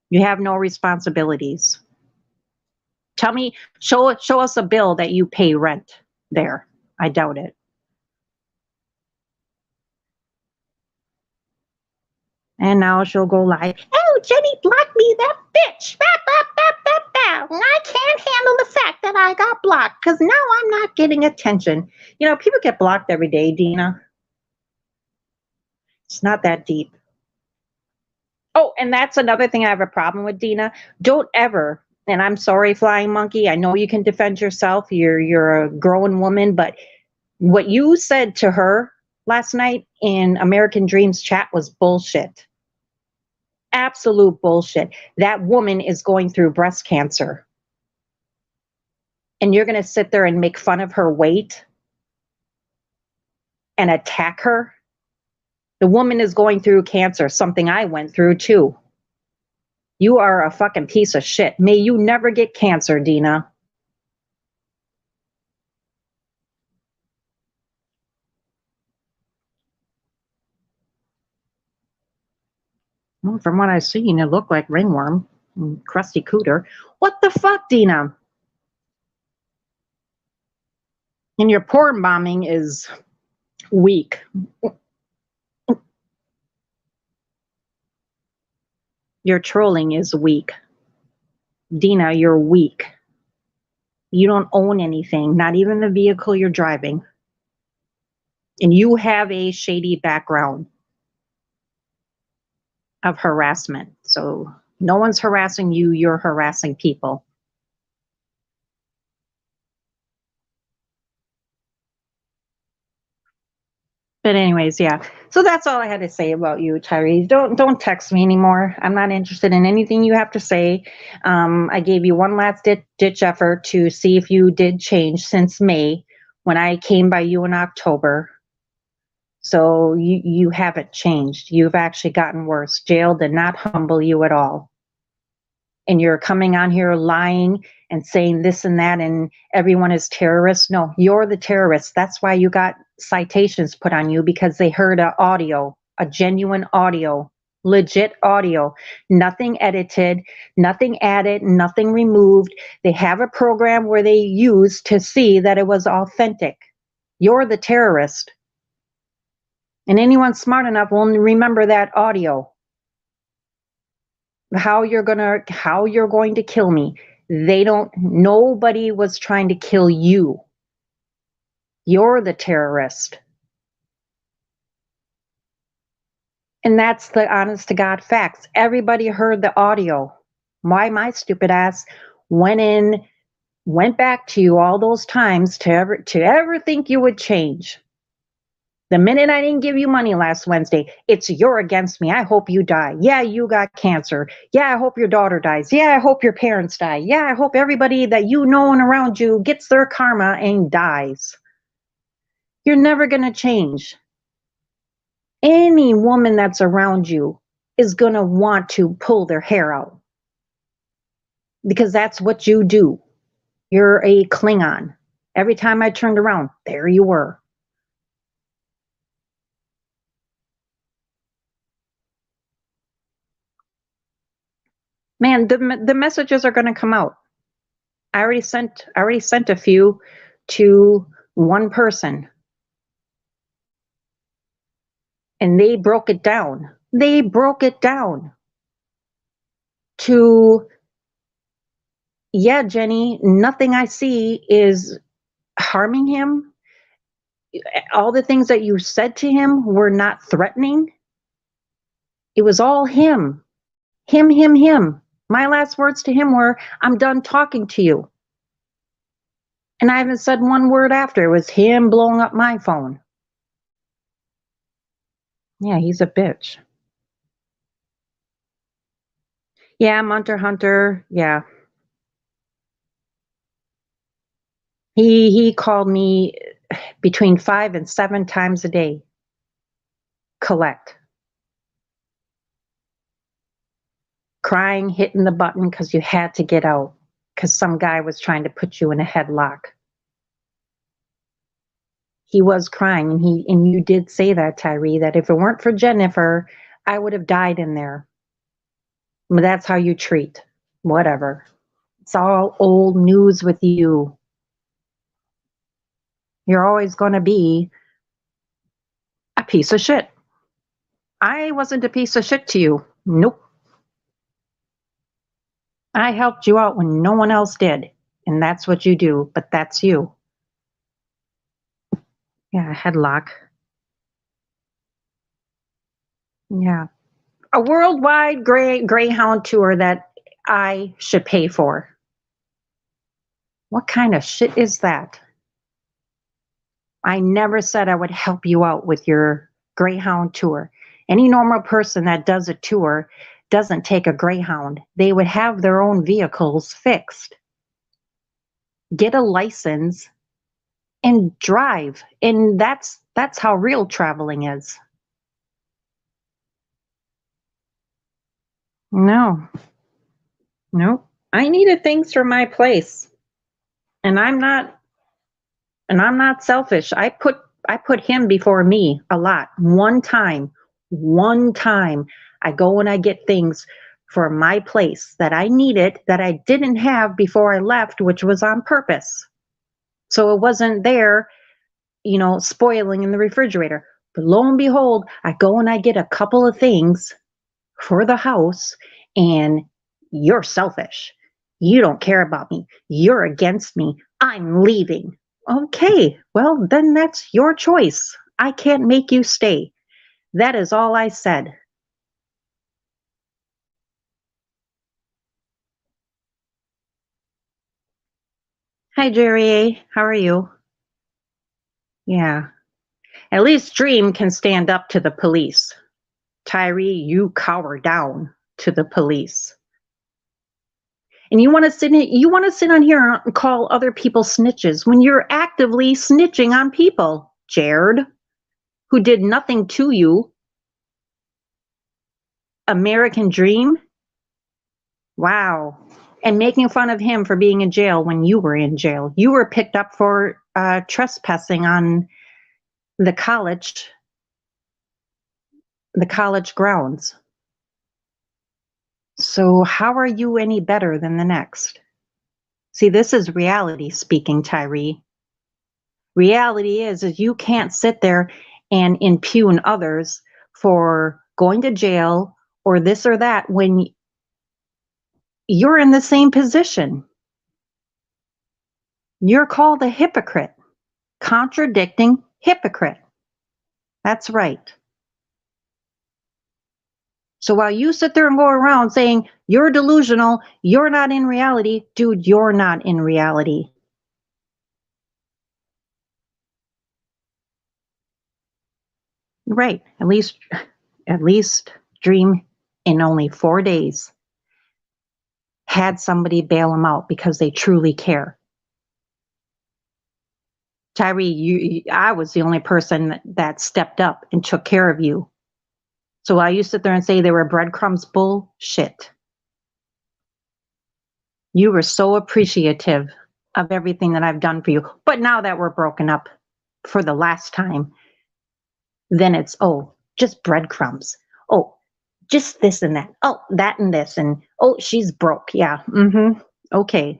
you have no responsibilities. Tell me, show us a bill that you pay rent there. I doubt it. And now she'll go like, oh, Jenny blocked me, that bitch. I can't handle the fact that I got blocked because now I'm not getting attention. You know, people get blocked every day, Dina. It's not that deep. Oh, and that's another thing I have a problem with, Dina. Don't ever, and I'm sorry, Flying Monkey, I know you can defend yourself. You're a grown woman, but what you said to her last night in American Dreams chat was bullshit. Absolute bullshit. That woman is going through breast cancer. And you're going to sit there and make fun of her weight and attack her? The woman is going through cancer, something I went through too. You are a fucking piece of shit. May you never get cancer, Dina. Well, from what I've seen, it looked like ringworm, crusty cooter. What the fuck, Dina? And your porn bombing is weak. Your trolling is weak. Dina, you're weak. You don't own anything, not even the vehicle you're driving. And you have a shady background of harassment. So no one's harassing you, you're harassing people. But anyways, yeah. So that's all I had to say about you, Tyrese. Don't text me anymore. I'm not interested in anything you have to say. I gave you one last ditch effort to see if you did change since May when I came by you in October. So you haven't changed. You've actually gotten worse. Jail did not humble you at all. And you're coming on here lying and saying this and that and everyone is terrorists. No, you're the terrorist. That's why you got citations put on you, because they heard a audio, a genuine audio, legit audio, nothing edited, nothing added, nothing removed. They have a program where they use to see that it was authentic. You're the terrorist. And anyone smart enough will remember that audio. How you're going to kill me. Nobody was trying to kill you. You're the terrorist. And that's the honest to God facts. Everybody heard the audio. Why my stupid ass went back to you all those times to ever think you would change. The minute I didn't give you money last Wednesday, it's you're against me. I hope you die. Yeah, you got cancer. Yeah, I hope your daughter dies. Yeah, I hope your parents die. Yeah, I hope everybody that you know and around you gets their karma and dies. You're never going to change. Any woman that's around you is going to want to pull their hair out because that's what you do. You're a Klingon. Every time I turned around, there you were. Man, the messages are going to come out. I already sent a few to one person, and they broke it down. They broke it down to, yeah, Jenny, nothing I see is harming him. All the things that you said to him were not threatening. It was all him. Him. My last words to him were, I'm done talking to you. And I haven't said one word after. It was him blowing up my phone. Yeah, he's a bitch. Yeah, Munter Hunter. Yeah. He called me between 5 and 7 times a day. Collect. Crying, hitting the button because you had to get out because some guy was trying to put you in a headlock. He was crying, and you did say that, Tyree, that if it weren't for Jennifer, I would have died in there. But that's how you treat. Whatever. It's all old news with you. You're always going to be a piece of shit. I wasn't a piece of shit to you. Nope. I helped you out when no one else did. And that's what you do, but that's you. Yeah, headlock. Yeah. A worldwide Greyhound tour that I should pay for. What kind of shit is that? I never said I would help you out with your Greyhound tour. Any normal person that does a tour doesn't take a Greyhound. They would have their own vehicles fixed. Get a license and drive. And that's how real traveling is. No. Nope. I needed things for my place. And I'm not selfish. I put him before me a lot. One time I go and I get things for my place that I needed that I didn't have before I left, which was on purpose. So it wasn't there, spoiling in the refrigerator. But lo and behold, I go and I get a couple of things for the house, and you're selfish. You don't care about me. You're against me. I'm leaving. Okay, well, then that's your choice. I can't make you stay. That is all I said. Hi, Jerry. How are you? Yeah. At least Dream can stand up to the police. Tyree, you cower down to the police. And you want to sit on here and call other people snitches when you're actively snitching on people, Jared, who did nothing to you. American Dream? Wow. And making fun of him for being in jail when you were in jail. You were picked up for trespassing on the college grounds. So how are you any better than the next? See, this is reality speaking, Tyree. Reality is you can't sit there and impugn others for going to jail or this or that when you're in the same position. You're called a hypocrite, contradicting hypocrite. That's right. So while you sit there and go around saying you're delusional, you're not in reality, dude, you're not in reality. Right. At least Dream in only 4 days had somebody bail him out because they truly care. Tyree, I was the only person that stepped up and took care of you. So while you sit there and say they were breadcrumbs, bullshit. You were so appreciative of everything that I've done for you. But now that we're broken up for the last time, then it's, oh, just breadcrumbs. Oh, just this and that. Oh, that and this. And oh, she's broke. Yeah. Okay.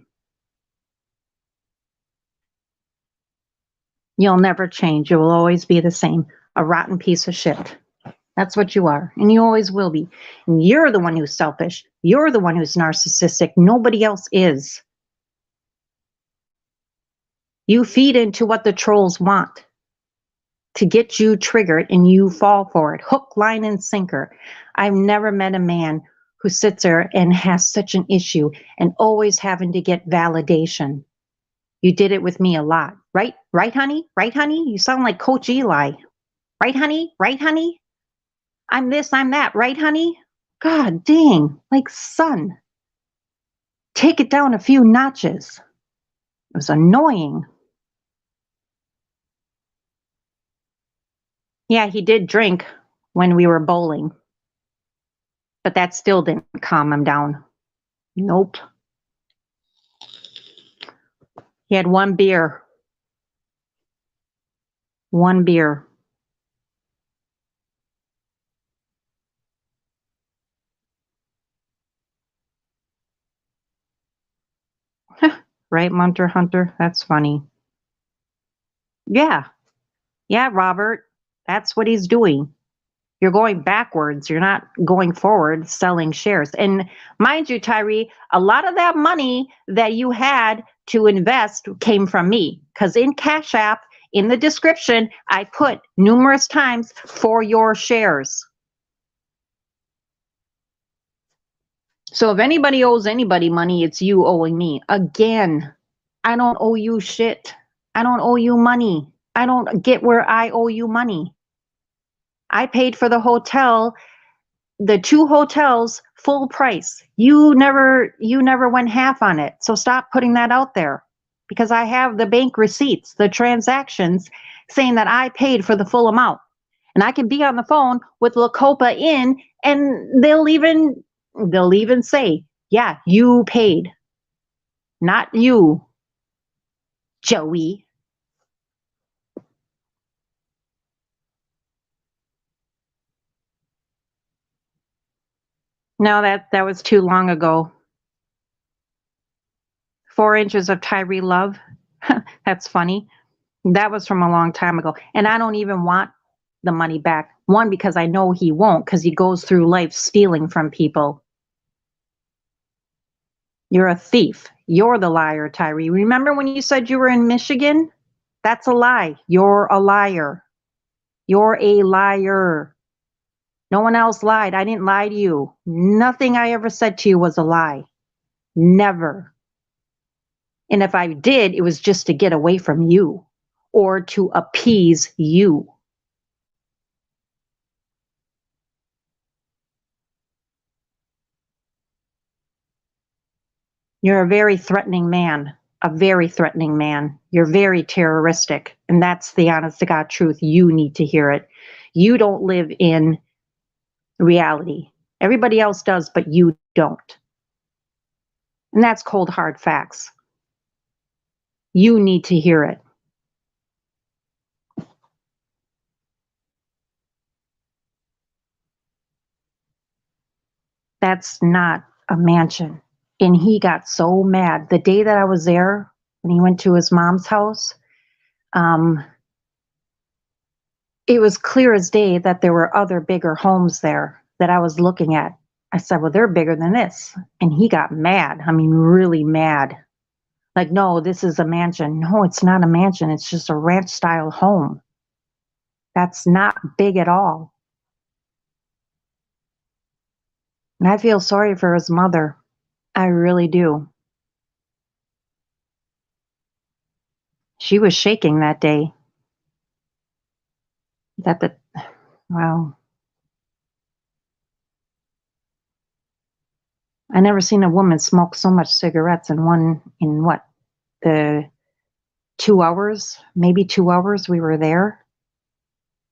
You'll never change. You will always be the same. A rotten piece of shit. That's what you are. And you always will be. And you're the one who's selfish. You're the one who's narcissistic. Nobody else is. You feed into what the trolls want to get you triggered and you fall for it. Hook, line, and sinker. I've never met a man who sits there and has such an issue and always having to get validation. You did it with me a lot. Right? Right, honey? Right, honey? You sound like Coach Eli. Right, honey? Right, honey? I'm this, I'm that. Right, honey? God dang. Like, son, take it down a few notches. It was annoying. Yeah, he did drink when we were bowling, but that still didn't calm him down. Nope. He had one beer. One beer. Right, Munter Hunter? That's funny. Yeah. Yeah, Robert. That's what he's doing. You're going backwards. You're not going forward selling shares. And mind you, Tyree, a lot of that money that you had to invest came from me because in Cash App, in the description, I put numerous times for your shares. So if anybody owes anybody money, it's you owing me. Again, I don't owe you shit. I don't owe you money. I don't get where I owe you money. I paid for the hotel, the 2 hotels, full price. You never went half on it. So stop putting that out there because I have the bank receipts, the transactions saying that I paid for the full amount. And I can be on the phone with Lacopa Inn and they'll even say, "Yeah, you paid." Not you, Joey. No, that was too long ago. 4 inches of Tyree love. That's funny. That was from a long time ago. And I don't even want the money back. One, because I know he won't, because he goes through life stealing from people. You're a thief. You're the liar, Tyree. Remember when you said you were in Michigan? That's a lie. You're a liar. You're a liar. No one else lied. I didn't lie to you. Nothing I ever said to you was a lie. Never. And if I did, it was just to get away from you or to appease you. You're a very threatening man, a very threatening man. You're very terroristic. And that's the honest to God truth. You need to hear it. You don't live in reality. Everybody else does, but you don't. And that's cold, hard facts. You need to hear it. That's not a mansion. And he got so mad the day that I was there when he went to his mom's house. Um, it was clear as day that there were other bigger homes there that I was looking at. I said, well, they're bigger than this. And he got mad. I mean, really mad. Like, no, this is a mansion. No, it's not a mansion. It's just a ranch style home. That's not big at all. And I feel sorry for his mother. I really do. She was shaking that day. That the Wow. I never seen a woman smoke so much cigarettes in what, the 2 hours, maybe 2 hours we were there.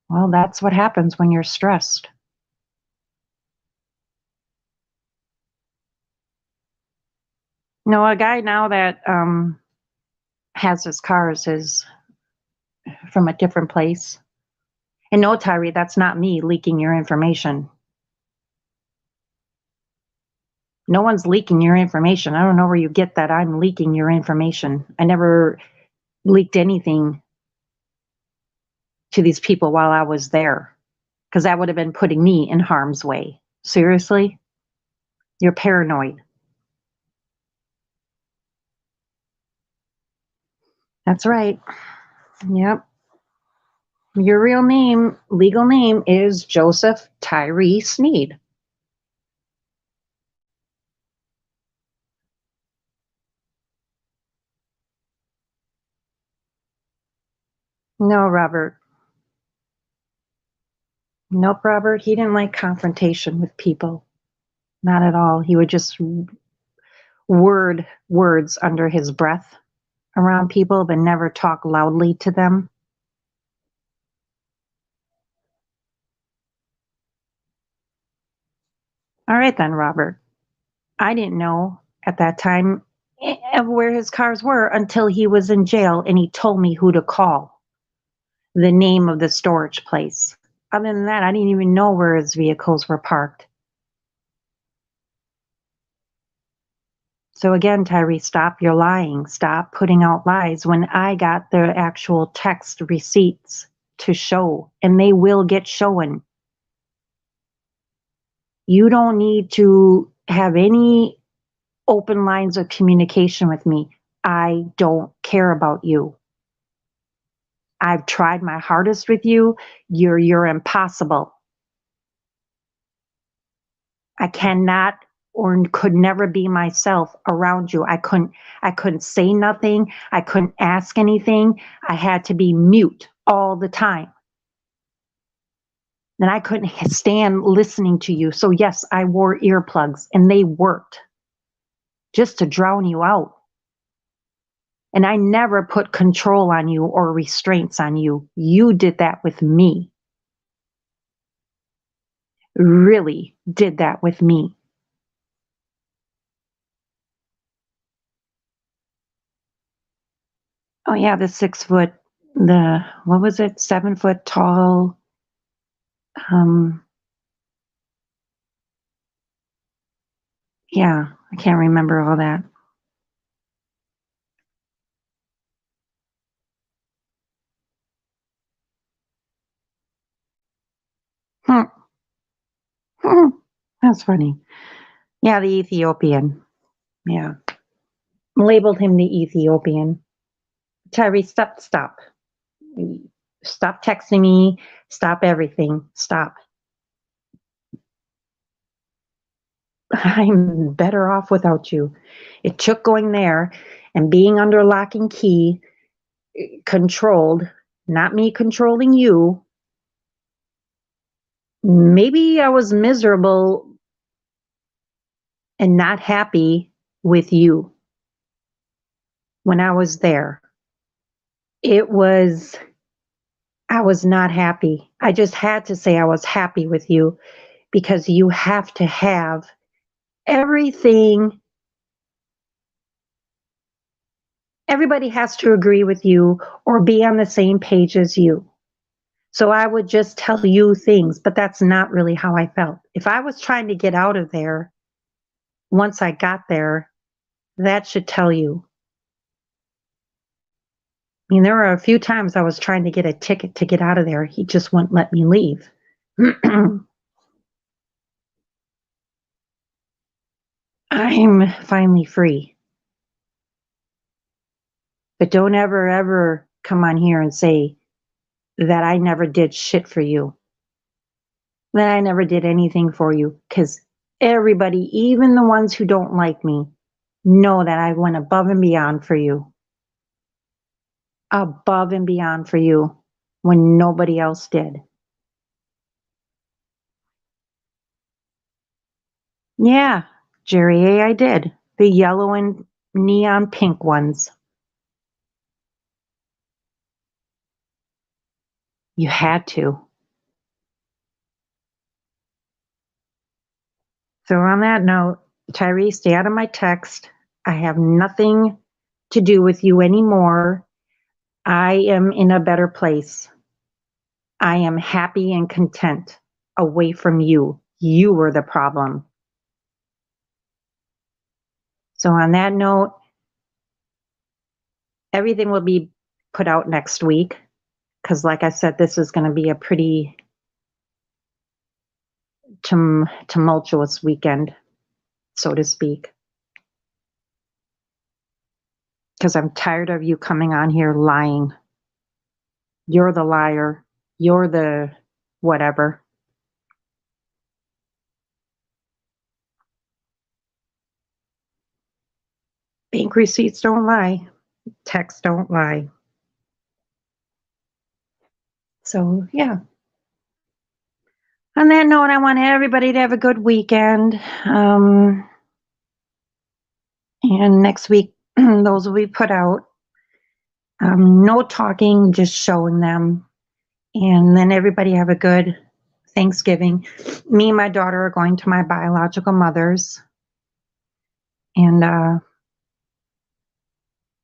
Well, that's what happens when you're stressed. No, a guy now that has his cars is from a different place. And no, Tyree, that's not me leaking your information. No one's leaking your information. I don't know where you get that I'm leaking your information. I never leaked anything to these people while I was there, because that would have been putting me in harm's way. Seriously? You're paranoid. That's right. Yep. Your real name, legal name, is Joseph Tyree Sneed. No, Robert. Nope, Robert. He didn't like confrontation with people. Not at all. He would just words under his breath around people, but never talk loudly to them. All right then, Robert. I didn't know at that time where his cars were until he was in jail and he told me who to call, the name of the storage place. Other than that, I didn't even know where his vehicles were parked. So again, Tyree, stop your lying. Stop putting out lies when I got the actual text receipts to show, and they will get shown. You don't need to have any open lines of communication with me. I don't care about you. I've tried my hardest with you. You're impossible. I cannot or could never be myself around you. I couldn't say nothing. I couldn't ask anything. I had to be mute all the time. And I couldn't stand listening to you. So yes, I wore earplugs and they worked just to drown you out. And I never put control on you or restraints on you. You did that with me. Really did that with me. Oh yeah, the 6 foot, the what was it, 7 foot tall, um, Yeah, I can't remember all that. Hmm. Hmm. That's funny. Yeah, the Ethiopian. Yeah. Labeled him the Ethiopian. Tyree, stop. Stop texting me. Stop everything. Stop. I'm better off without you. It took going there and being under lock and key, controlled, not me controlling you. Maybe I was miserable and not happy with you when I was there. It was, I was not happy. I just had to say I was happy with you because you have to have everything. Everybody has to agree with you or be on the same page as you. So I would just tell you things, but that's not really how I felt. If I was trying to get out of there, once I got there, that should tell you. I mean, there were a few times I was trying to get a ticket to get out of there. He just wouldn't let me leave. I'm finally free. But don't ever come on here and say that I never did shit for you, that I never did anything for you, because everybody, even the ones who don't like me, know that I went above and beyond for you. Above and beyond for you when nobody else did. Yeah, Jerry A, I did. The yellow and neon pink ones. You had to. So on that note, Tyree, stay out of my text. I have nothing to do with you anymore. I am in a better place. I am happy and content away from you. You were the problem. So on that note, everything will be put out next week because, like I said, this is going to be a pretty tumultuous weekend, so to speak. Because I'm tired of you coming on here lying. You're the liar. You're the whatever. Bank receipts don't lie. Texts don't lie. So, yeah. On that note, I want everybody to have a good weekend. And next week, those will be put out. No talking, just showing them. And then everybody have a good Thanksgiving. Me and my daughter are going to my biological mother's. And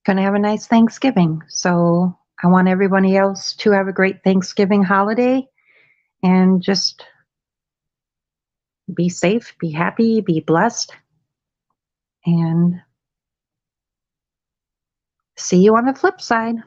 going to have a nice Thanksgiving. So I want everybody else to have a great Thanksgiving holiday and just be safe, be happy, be blessed, and see you on the flip side.